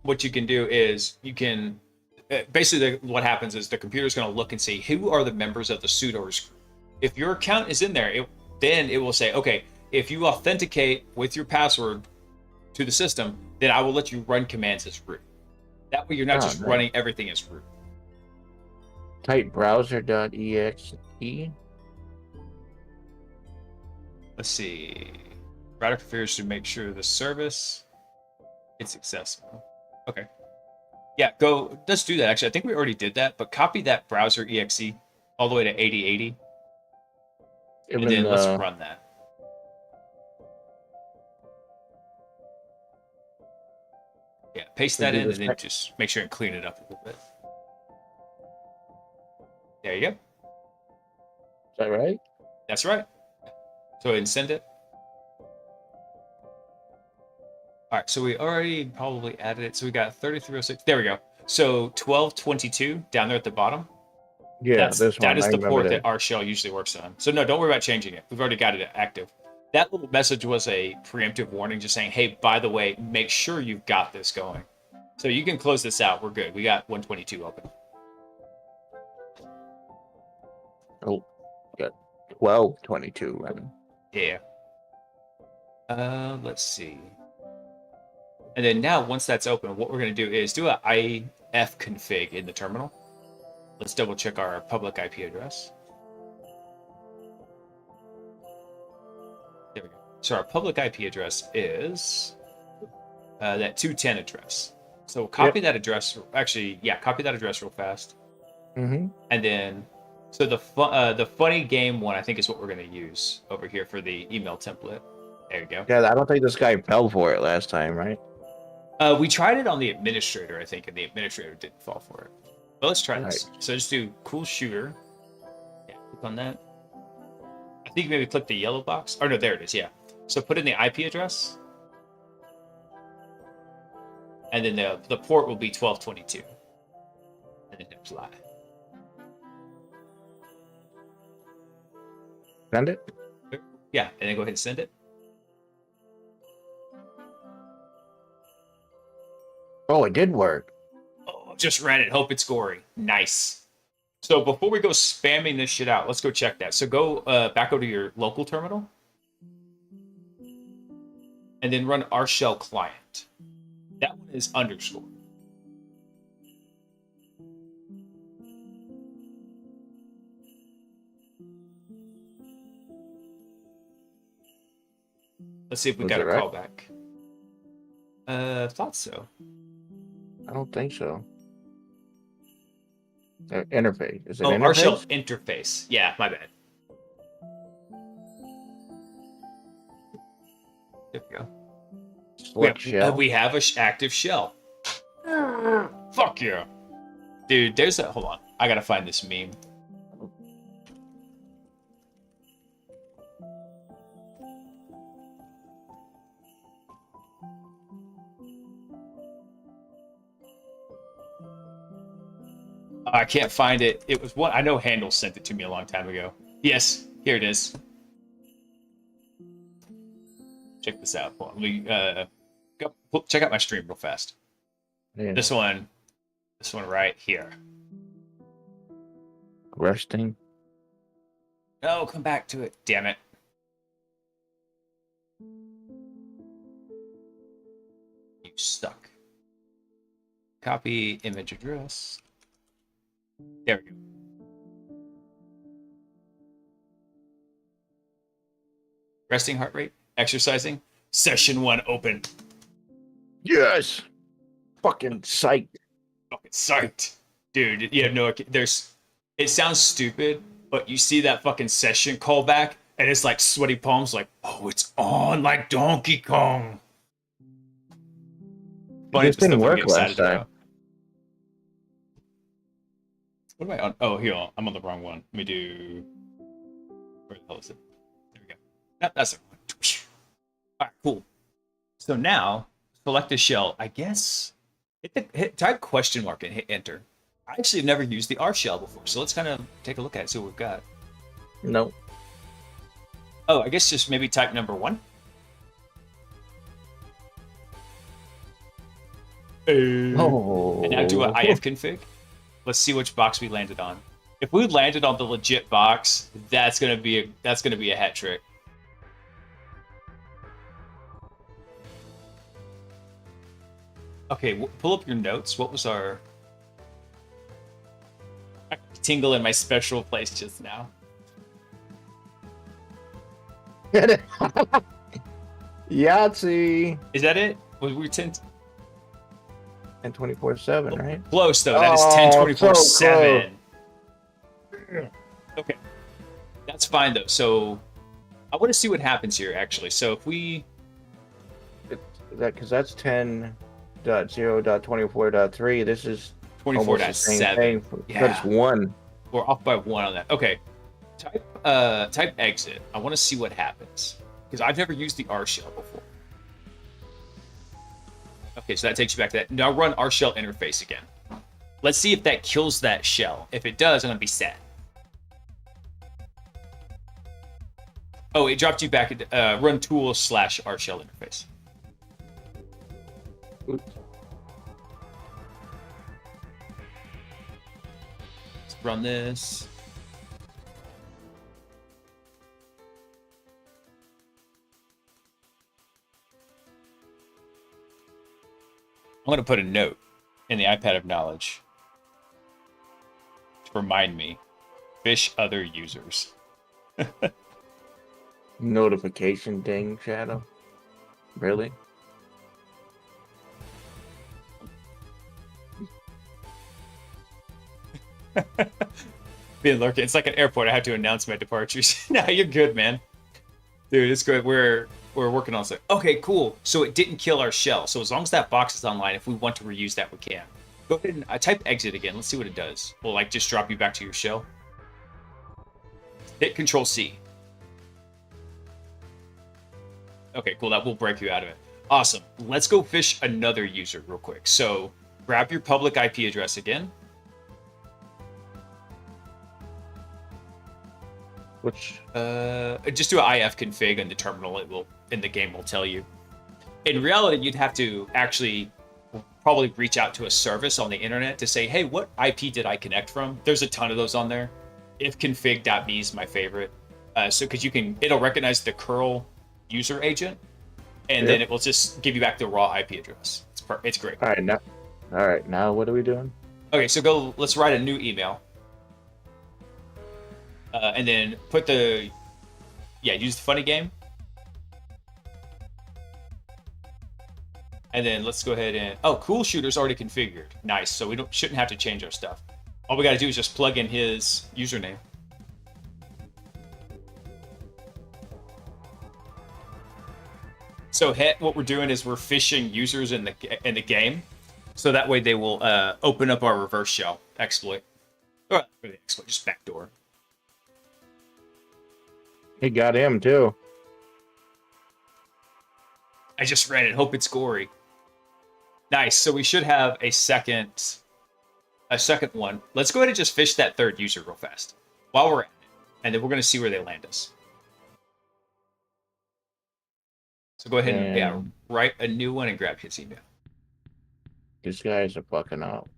what you can do is you can basically what happens is the computer's going to look and see who are the members of the sudoers group. If your account is in there, then it will say, okay, if you authenticate with your password to the system, then I will let you run commands as root. That way you're not just running everything as root. Type browser.exe. Let's see. Router configures to make sure the service is accessible. Okay. Yeah, go. Let's do that. Actually, I think we already did that, but copy that browser exe all the way to 8080, and Even then let's run that. Yeah, paste we that do in, this and then just make sure and clean it up a little bit. There you go. Is that right? That's right. So ahead and send it. All right, so we already probably added it. So we got 3306. There we go. So 1222 down there at the bottom. Yeah, this one. That is I the remember port that our shell usually works on. So no, don't worry about changing it. We've already got it active. That little message was a preemptive warning, just saying, "Hey, by the way, make sure you've got this going." So you can close this out. We're good. We got 122 open. Oh, got 1222 running. Yeah. Let's see. And then now, once that's open, what we're going to do is do a IF config in the terminal. Let's double check our public IP address. There we go. So our public IP address is that 210 address. So copy that address. Actually, yeah, copy that address real fast. Mm-hmm. And then, so the funny game one, I think, is what we're going to use over here for the email template. There you go. Yeah, I don't think this guy fell for it last time, right? We tried it on the administrator, I think, and the administrator didn't fall for it. But let's try this. Right. So just do cool shooter. Yeah, click on that. I think maybe click the yellow box. Oh no, there it is. Yeah. So put in the IP address, and then the port will be 1222, and then apply. Send it. Yeah, and then go ahead and send it. Oh, it did work. Oh, just ran it. Hope it's gory. Nice. So before we go spamming this shit out, let's go check that. So go back over to your local terminal, and then run our shell client. That one is underscore. Let's see if we Was got it a right? callback. Thought so. I don't think so. Interface. Is it Oh, interface? our shell interface. Yeah, my bad. There we go. Select shell. We have a active shell. Fuck yeah. Dude, there's a... Hold on. I gotta find this meme. I can't find it. It was one... I know Handel sent it to me a long time ago. Yes, here it is. Check this out. Hold on. Let me, check out my stream real fast. Yeah. This one right here. Resting. No, come back to it. Damn it. You stuck. Copy image address. There we go. Resting heart rate. Exercising. Session 1 open. Yes. Fucking psyched. Fucking psyched. Dude, you have no... It sounds stupid, but you see that fucking session callback, and it's like sweaty palms, like, oh, it's on like Donkey Kong. Funny This didn't stuff I work get last excited time. about. What am I on? Oh, here, I'm on the wrong one. Let me do... Where the hell is it? There we go. That's the one. All right, cool. So now, select a shell. I guess type question mark and hit enter. I actually have never used the R shell before, so let's kind of take a look at it, see what we've got. No. Oh, I guess just maybe type number 1. Oh. And now do an IF config. Let's see which box we landed on. If we landed on the legit box, that's gonna be a hat trick. Okay, pull up your notes. What was our... I tingle in my special place just now. Yahtzee. Is that it? Was we tend? And 24/7, right? Close though. That is Oh, 10 so 24/7. Okay, that's fine though. So I want to see what happens here actually. So if we Because that's 10.0.24.3. This is almost the same 24.7, thing. yeah, But it's 1. we're off by 1 on that. Okay, type exit. I want to see what happens because I've never used the R shell before. Okay, so that takes you back to that. Now run R shell interface again. Let's see if that kills that shell. If it does, I'm gonna be sad. Oh, it dropped you back at run tools / R shell interface. Oops. Let's run this. I'm going to put a note in the iPad of knowledge to remind me. Fish other users. Notification ding, Shadow. Really? Being lurking. It's like an airport. I have to announce my departures. Nah, you're good, man. Dude, it's good. We're working on something. Okay, cool. So it didn't kill our shell. So as long as that box is online, if we want to reuse that, we can. Go ahead and type exit again. Let's see what it does. Will like just drop you back to your shell. Hit Control C. Okay, cool. That will break you out of it. Awesome. Let's go fish another user real quick. So grab your public IP address again. Which Just do an IF config in the terminal. It will, in the game, will tell you. In reality, you'd have to actually probably reach out to a service on the internet to say, hey, what IP did I connect from? There's a ton of those on there. Ifconfig.me is my favorite. So because it'll recognize the curl user agent, and then it will just give you back the raw IP address. It's great. All right, now what are we doing? Okay, so let's write a new email. And then use the funny game. And then let's go ahead and, cool shooter's already configured. Nice, so we shouldn't have to change our stuff. All we gotta do is just plug in his username. So what we're doing is we're fishing users in the game, so that way they will open up our reverse shell exploit. Or not really exploit, just backdoor. He got him too. I just ran it. Hope it's gory. Nice. So we should have a second one. Let's go ahead and just fish that third user real fast while we're at it, and then we're going to see where they land us. So go ahead and write a new one and grab his email. These guys are fucking up.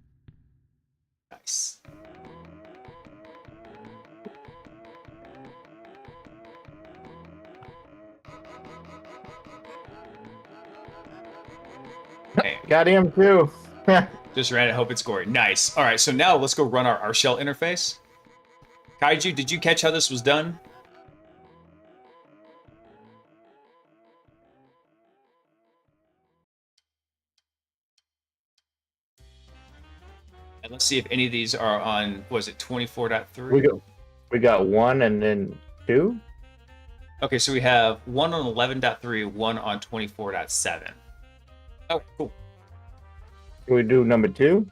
Nice. Okay. Got him too. Just ran it. Hope it's gory. Nice. All right. So now let's go run our shell interface. Kaiju, did you catch how this was done? And let's see if any of these are on, was it 24.3? We got 1 and then 2? Okay, so we have 1 on 11.3, 1 on 24.7. Oh, cool. Can we do number 2?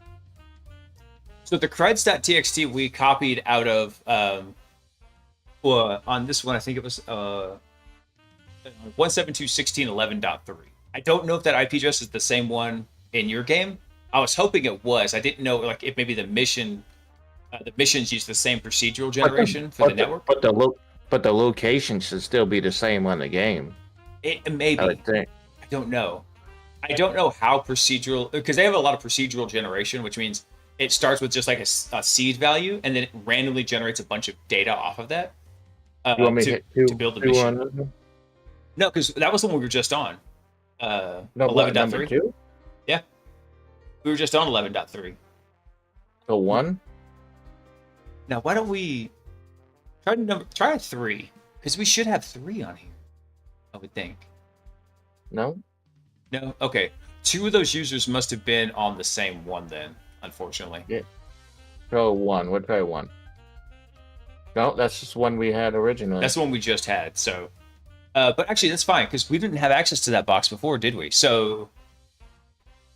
So the creds.txt we copied out of, on this one, I think it was 172.16.11.3. I don't know if that IP address is the same one in your game. I was hoping it was. I didn't know if maybe the missions use the same procedural generation for the network. But the location should still be the same on the game. Maybe. I would think. I don't know. I don't know how procedural, because they have a lot of procedural generation, which means it starts with just like a seed value, and then it randomly generates a bunch of data off of that You want me to hit build the two mission. on this one? No, because that was the one we were just on. No, what, number 11.3. 2? Yeah. We were just on 11.3. So 1? Now, why don't we try 3? Because we should have 3 on here, I would think. No? No? Okay. 2 of those users must have been on the same one then, unfortunately. Yeah. Try one. What try one? No, that's just one we had originally. That's the one we just had. So, but actually, that's fine because we didn't have access to that box before, did we? So,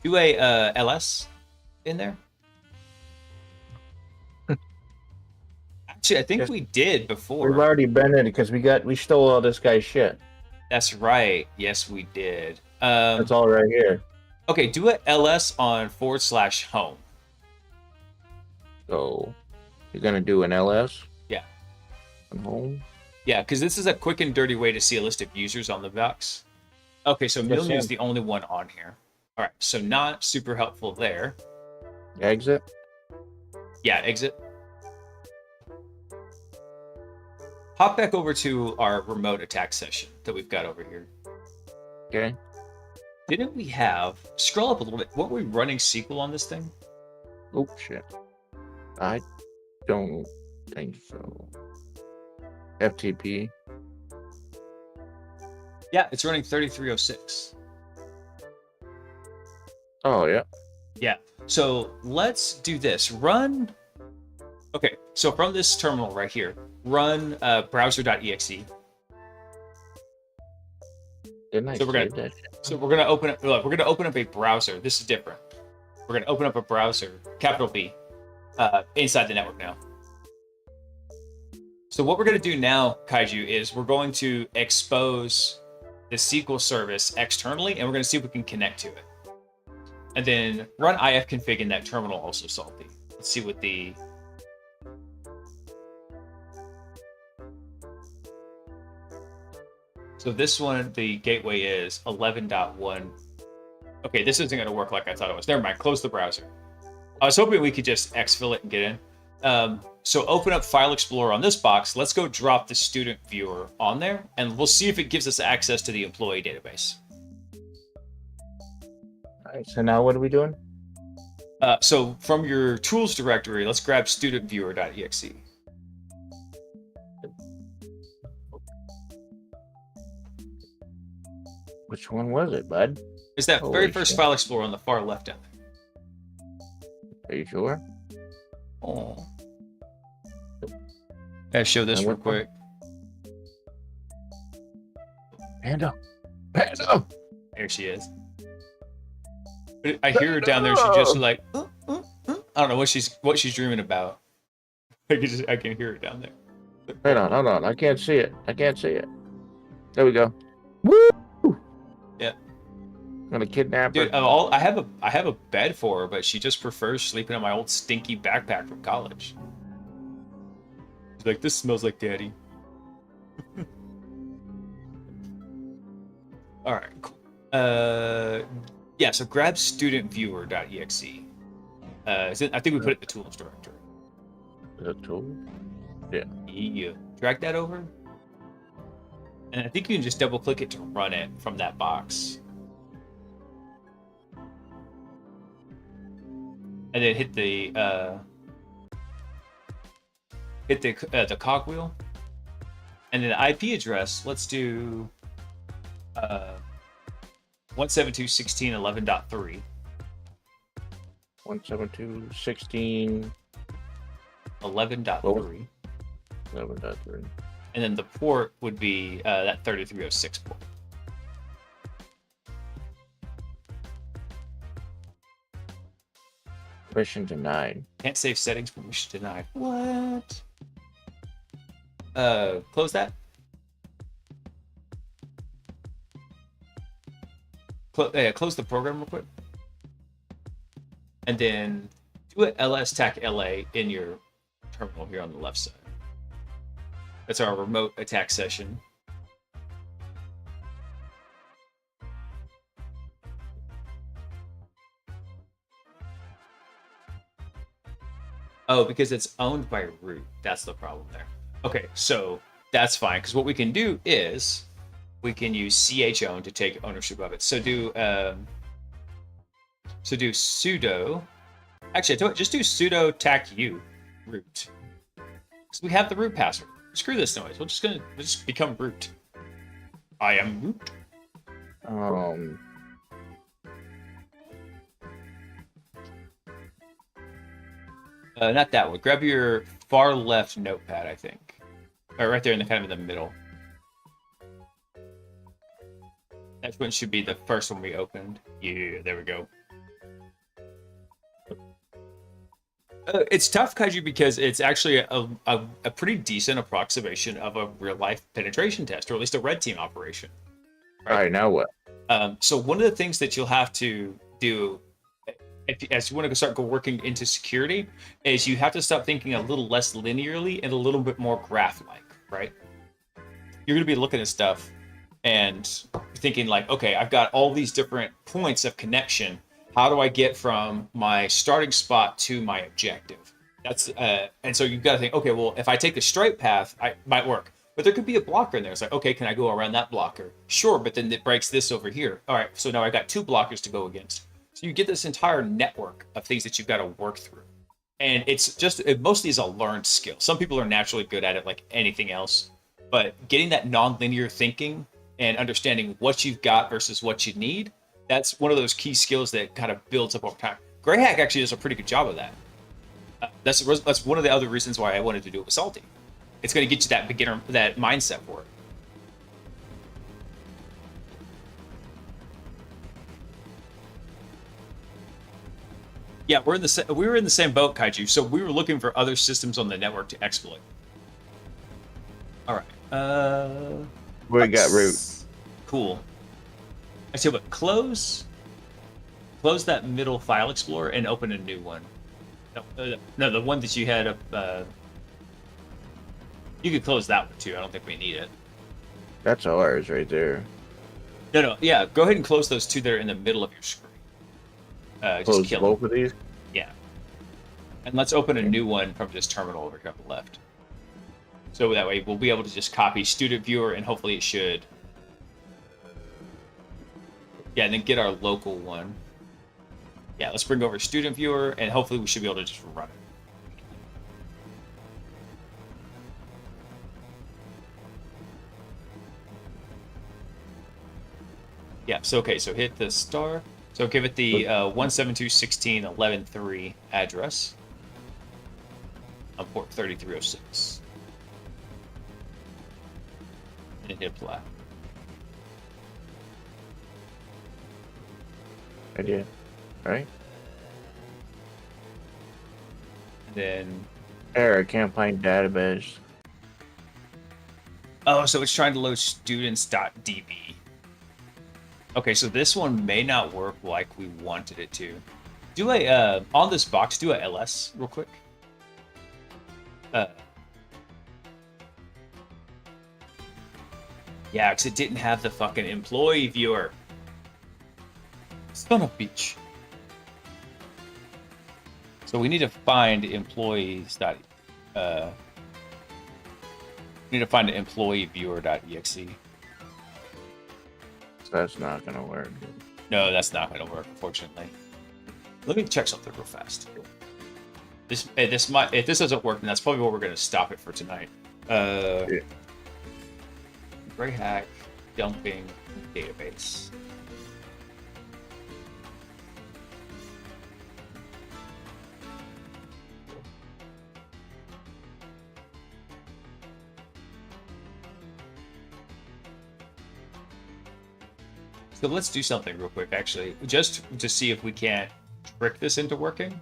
do a LS in there. Actually, I think Yes. we did before. We've already been in it because we stole all this guy's shit. That's right. Yes, we did. That's all right here. Okay, do a LS on /home. So you're gonna do an LS? Yeah. On home? Yeah, because this is a quick and dirty way to see a list of users on the box. Okay, so Yes, Mildew is sir. the only one on here. All right, so not super helpful there. Exit? Yeah, exit. Hop back over to our remote attack session that we've got over here. Okay. Didn't we have... Scroll up a little bit. Weren't we running SQL on this thing? Oh, shit. I don't think so. FTP? Yeah, it's running 3306. Oh, yeah. Yeah. So let's do this. Run. Okay. So from this terminal right here, run browser.exe. Didn't I So we're save gonna- that shit? So we're gonna open up. Look, we're gonna open up a browser. This is different. We're gonna open up a browser, capital B, inside the network now. So what we're gonna do now, Kaiju, is we're going to expose the SQL service externally, and we're gonna see if we can connect to it. And then run ifconfig in that terminal also, Salty. Let's see what the... So this one, the gateway is 11.1. Okay, this isn't going to work like I thought it was. Never mind, close the browser. I was hoping we could just exfil it and get in. So open up File Explorer on this box. Let's go drop the student viewer on there, and we'll see if it gives us access to the employee database. All right, so now what are we doing? So from your tools directory, let's grab studentviewer.exe. Which one was it, bud? It's that Holy very first shit. File Explorer on the far left down there. Are you sure? Oh. Gotta show this And real what- quick. Panda! Panda! There she is. I hear her down there. She's just like, I don't know what she's dreaming about. I can hear her down there. Hold on. I can't see it. There we go. Woo! Yeah. I'm gonna kidnap her. Dude, I have a bed for her, but she just prefers sleeping on my old stinky backpack from college. She's like, this smells like daddy. All right, cool. Yeah, so grab studentviewer.exe. I think we put it in the tools directory. Is it tool? Yeah. Drag that over. And I think you can just double click it to run it from that box. And then hit the cogwheel. And then the IP address, let's do 172.16.11.3. 172.16. 11.3. 11.3. And then the port would be that 3306 port. Permission denied. Can't save settings, permission denied. What? Close that. Close the program real quick. And then do an ls tac LA in your terminal here on the left side. That's our remote attack session. Oh, because it's owned by root. That's the problem there. Okay, so that's fine, because what we can do is we can use chown to take ownership of it. So do sudo. Actually, I tell you what, just do sudo tacu root. Because we have the root password. Screw this noise. We'll just become root. I am root. Not that one. Grab your far left notepad, I think. Or right there in the kind of in the middle. That one should be the first one we opened. Yeah, there we go. It's tough, Kaiju, because it's actually a pretty decent approximation of a real-life penetration test, or at least a red team operation. All right, now what? So one of the things that you'll have to do as you want to start working into security is you have to stop thinking a little less linearly and a little bit more graph-like, right? You're going to be looking at stuff and thinking like, okay, I've got all these different points of connection. How do I get from my starting spot to my objective? That's and so you've got to think, okay, well, if I take the straight path, I might work. But there could be a blocker in there. It's like, okay, can I go around that blocker? Sure, but then it breaks this over here. All right, so now I got 2 blockers to go against. So you get this entire network of things that you've got to work through. And it's just, it mostly is a learned skill. Some people are naturally good at it like anything else. But getting that non-linear thinking and understanding what you've got versus what you need, that's one of those key skills that kind of builds up over time. GreyHack actually does a pretty good job of that. That's one of the other reasons why I wanted to do it with Salty. It's going to get you that beginner, that mindset for it. Yeah, we were in the same boat, Kaiju. So we were looking for other systems on the network to exploit. All right. We got root. Cool. I say, what? Close that middle file explorer and open a new one. No, the one that you had up. You could close that one too. I don't think we need it. That's ours right there. No. Yeah, go ahead and close those 2 that are in the middle of your screen. Just Close kill both them. of these? Yeah. And let's open a new one from this terminal over here on the left. So that way we'll be able to just copy student viewer and hopefully it should. Yeah, and then get our local one. Yeah, let's bring over student viewer and hopefully we should be able to just run it. Yeah, so okay, so hit the star. So give it the 172.16.11.3 address on port 3306. And hit apply. I did. Right? And then... Error, can't find database. Oh, so it's trying to load students.db. Okay, so this one may not work like we wanted it to. Do a, on this box, do a ls real quick. Yeah, because it didn't have the fucking employee viewer. Son of a bitch. So we need to find employees. We need to find an employee viewer.exe. That's not gonna work. No, that's not going to work, unfortunately. Let me check something real fast. This might, if this doesn't work, then that's probably where we're going to stop it for tonight. Yeah. GreyHack dumping database. So let's do something real quick, actually, just to see if we can't trick this into working.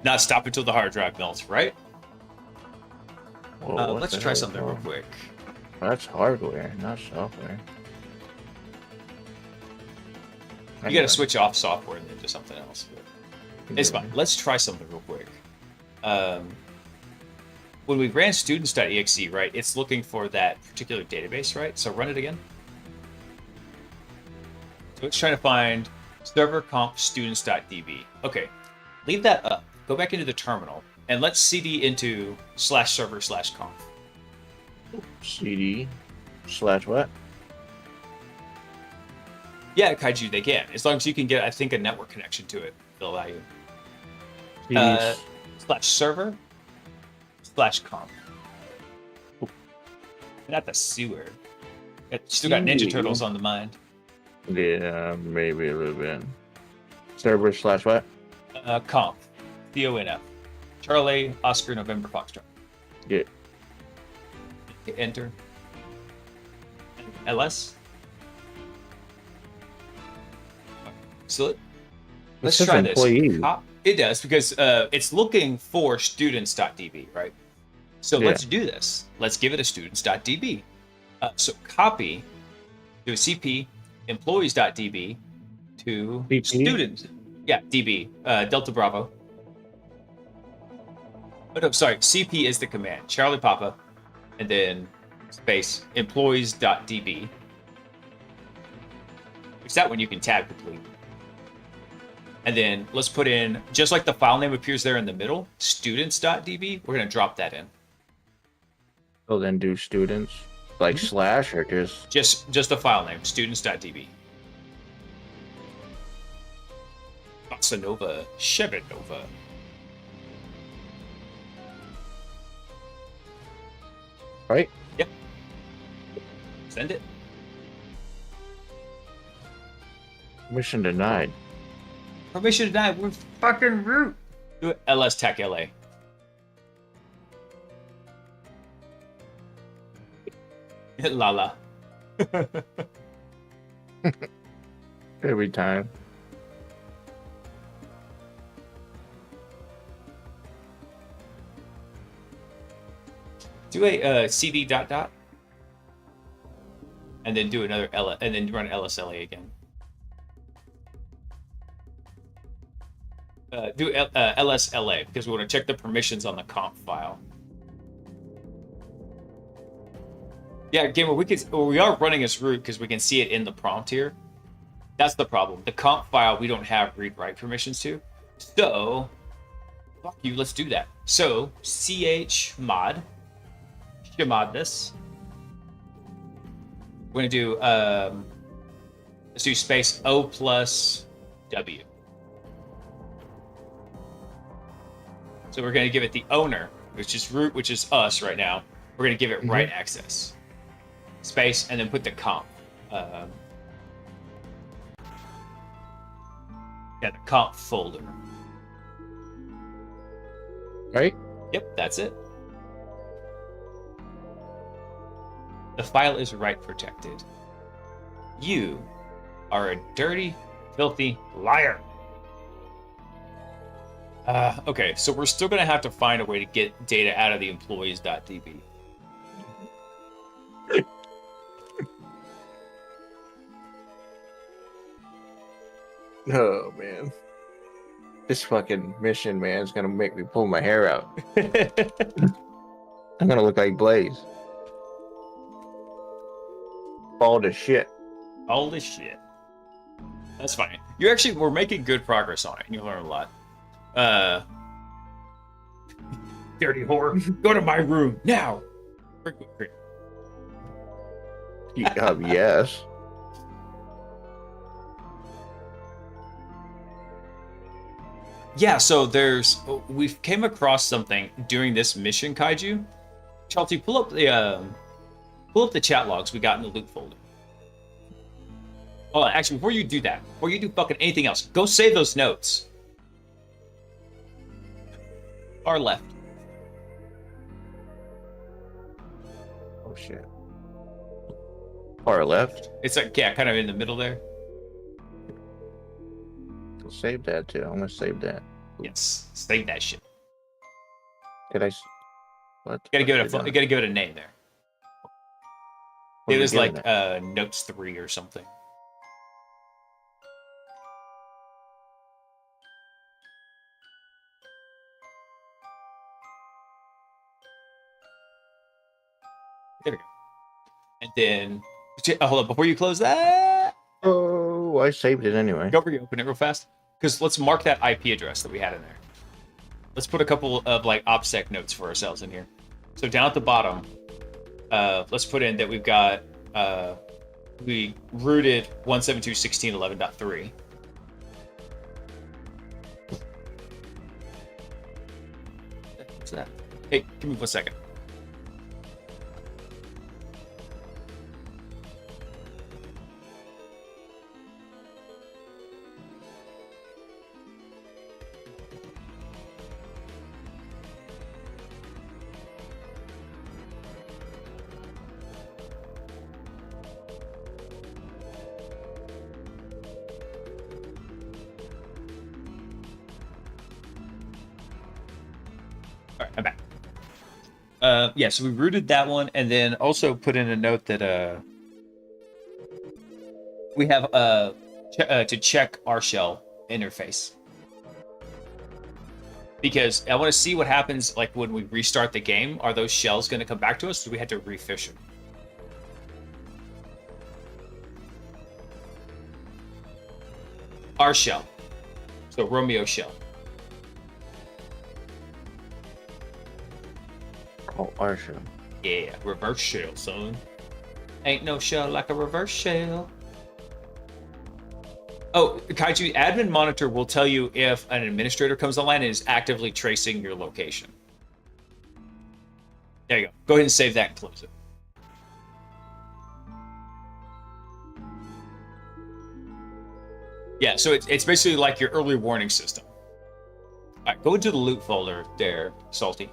Not stop until the hard drive melts, right? Whoa, what Let's the try hell is something real wrong? quick. That's hardware, not software. You got to switch off software and then to something else. But it's fine. Let's try something real quick. When we ran students.exe, right, it's looking for that particular database, right? So run it again. So it's trying to find server conf students.db. Okay, leave that up. Go back into the terminal and let's cd into /server/conf. CD / what? Yeah, Kaiju, they can. As long as you can get, I think, a network connection to it, they'll allow you. CD /server/conf. Not the sewer. Still got Ninja CD. Turtles on the mind. Yeah, maybe a little bit. Server slash what? Conf. CONF. Charlie, Oscar, November, Foxtrot. Yeah. Hit enter. LS. So let's says try this. employee. It does because it's looking for students.db, right? So let's do this. Let's give it a students.db. So copy to CP employees.db to CP? students. Yeah, DB. Delta Bravo. Oh, no, sorry. CP is the command. Charlie Papa. And then space employees.db. Which that one you can tab complete. And then let's put in, just like the file name appears there in the middle, students.db. We're going to drop that in. So then do students like slash or just Just the file name, students.db. Bossa Nova, Chevanova. right? Yep. Send it. Mission denied. Permission denied. We're fucking root. Do it. LS Tech LA. Lala. Every time. Do a CD dot dot. And then do another L and then run LSLA again. Do LSLA because we want to check the permissions on the comp file. Yeah, Gamer, we are running as root because we can see it in the prompt here. That's the problem. The comp file we don't have read-write permissions to. So, fuck you, let's do that. So, chmod this. We're gonna do let's do space O plus W. So we're gonna give it the owner, which is root, which is us right now. We're gonna give it write access. Space and then put the comp. Yeah, the comp folder. Right? Yep, that's it. The file is write protected. You are a dirty, filthy liar. Okay, so we're still gonna have to find a way to get data out of the employees.db. Oh man. This fucking mission, man, is gonna make me pull my hair out. I'm gonna look like Blaze. Bald as shit. All this shit. That's fine. We're making good progress on it, and you learn a lot. Dirty whore, go to my room now. Yes. Yeah, so we've came across something during this mission, Kaiju. Chelsea, pull up the chat logs we got in the loot folder. Oh, actually, before you do that, before you do fucking anything else, go save those notes. Far left. Oh shit. Far left. It's like, yeah, kind of in the middle there. I'll save that too. I'm gonna save that. Yes, save that shit. Did I? What? You gotta give it a name there. What It am I was giving like it? notes 3 or something. There we go. And then, hold on, before you close that, Oh, I saved it anyway. go reopen it real fast. Because let's mark that IP address that we had in there. Let's put a couple of like OPSEC notes for ourselves in here. So down at the bottom, let's put in that we've got, we rooted 172.16.11.3. What's that? Hey, give me 1 second. All right, I'm back. Yeah, so we rooted that one, and then also put in a note that we have to check our shell interface, because I want to see what happens like when we restart the game. Are those shells going to come back to us? Or do we have to refish them? Our shell, so Romeo shell. Oh, our show. Yeah, reverse shell, son. Ain't no shell like a reverse shell. Oh, Kaiju, admin monitor will tell you if an administrator comes online and is actively tracing your location. There you go. Go ahead and save that and close it. Yeah, so it's basically like your early warning system. All right, go into the loot folder there, Salty.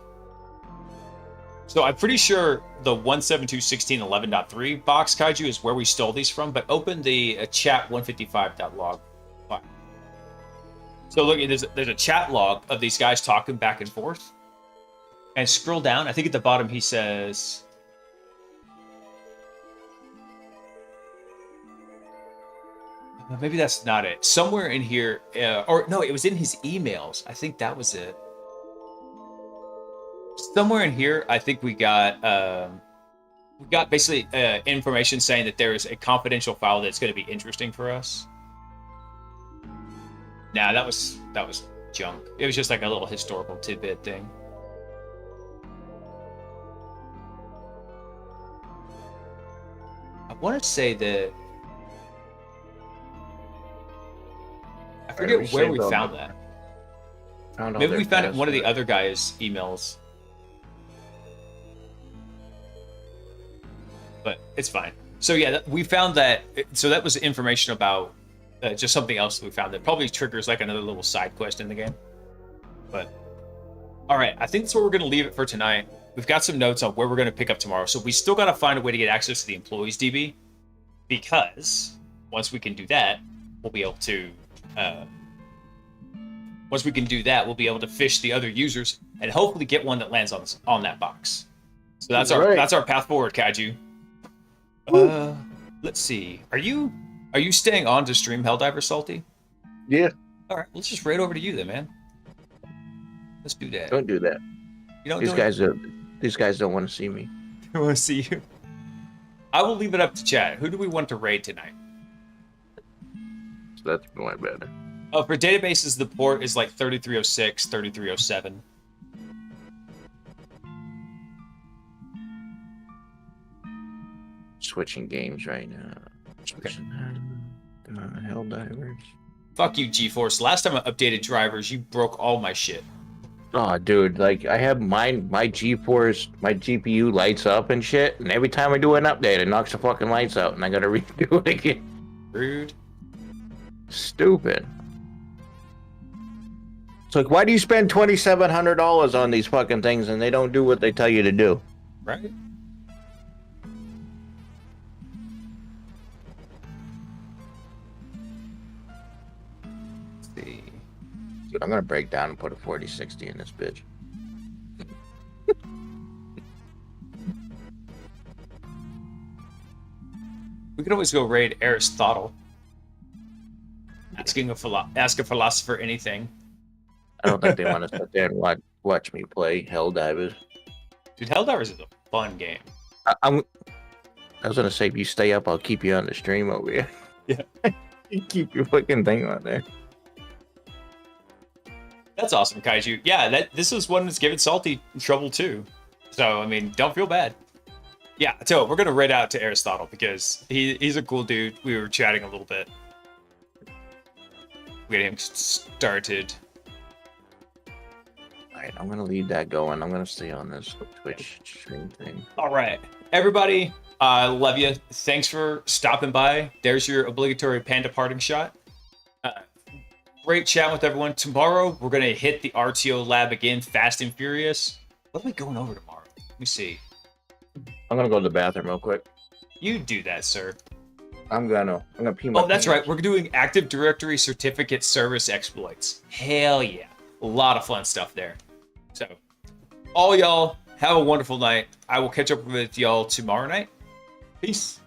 So I'm pretty sure the 172.16.11.3 box, Kaiju, is where we stole these from, but open the chat 155.log file. So look, there's a chat log of these guys talking back and forth. And scroll down. I think at the bottom he says... Maybe that's not it. Somewhere in here, or no, it was in his emails. I think that was it. Somewhere in here, I think we got basically information saying that there is a confidential file that's going to be interesting for us. Nah, that was junk. It was just like a little historical tidbit thing. I want to say that I forget where we found that. Maybe we found it in one of the other guys' emails. But it's fine. So yeah, we found that. So that was information about just something else that we found that probably triggers like another little side quest in the game. But all right, I think that's where we're going to leave it for tonight. We've got some notes on where we're going to pick up tomorrow. So we still got to find a way to get access to the employees DB, because once we can do that, we'll be able to. Once we can do that, we'll be able to fish the other users and hopefully get one that lands on that box. So that's our path forward, Kaiju. Let's see. Are you staying on to stream Helldiver, Salty? Yeah. All right, let's just raid over to you then, man. Let's do that. Don't do that. You don't. These guys don't want to see me. They want to see you. I will leave it up to chat. Who do we want to raid tonight? So that's going better. Oh, for databases, the port is like 3306, 3307. Switching games right now. Okay. Helldivers. Fuck you, GeForce. Last time I updated drivers, you broke all my shit. Oh, dude, like I have my GeForce, my GPU lights up and shit, and every time I do an update, it knocks the fucking lights out, and I gotta redo it again. Rude. Stupid. It's like, why do you spend $2,700 on these fucking things and they don't do what they tell you to do? Right? Let's see. Dude, I'm gonna break down and put a 4060 in this bitch. We could always go raid Aristotle. Ask a philosopher anything. I don't think they want to sit there and watch me play Helldivers. Dude, Helldivers is a fun game. I was gonna say, if you stay up, I'll keep you on the stream over here. Yeah. You keep your fucking thing on there. That's awesome, Kaiju. Yeah, this is one that's giving Salty trouble too. So, I mean, don't feel bad. Yeah, so we're going to raid out to Aristotle because he's a cool dude. We were chatting a little bit. We got him started. Alright, I'm gonna leave that going. I'm gonna stay on this Twitch stream thing. All right. Everybody, I love you. Thanks for stopping by. There's your obligatory panda parting shot. Great chat with everyone. Tomorrow, we're going to hit the RTO lab again, fast and furious. What are we going over tomorrow? Let me see. I'm gonna go to the bathroom real quick. You do that, sir. I'm gonna pee my Oh, that's pants. right. We're doing Active Directory Certificate Service exploits. Hell yeah. A lot of fun stuff there. So, all y'all have a wonderful night. I will catch up with y'all tomorrow night. Peace.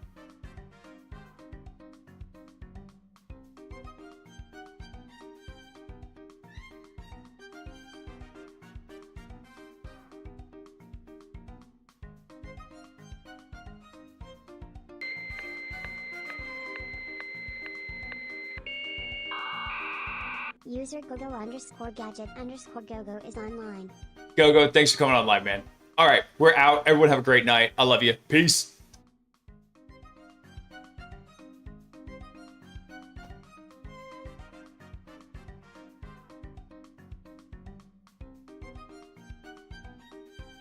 User gogo_gadget_gogo is online. Go, thanks for coming online, man. All right, we're out. Everyone have a great night. I love you. Peace.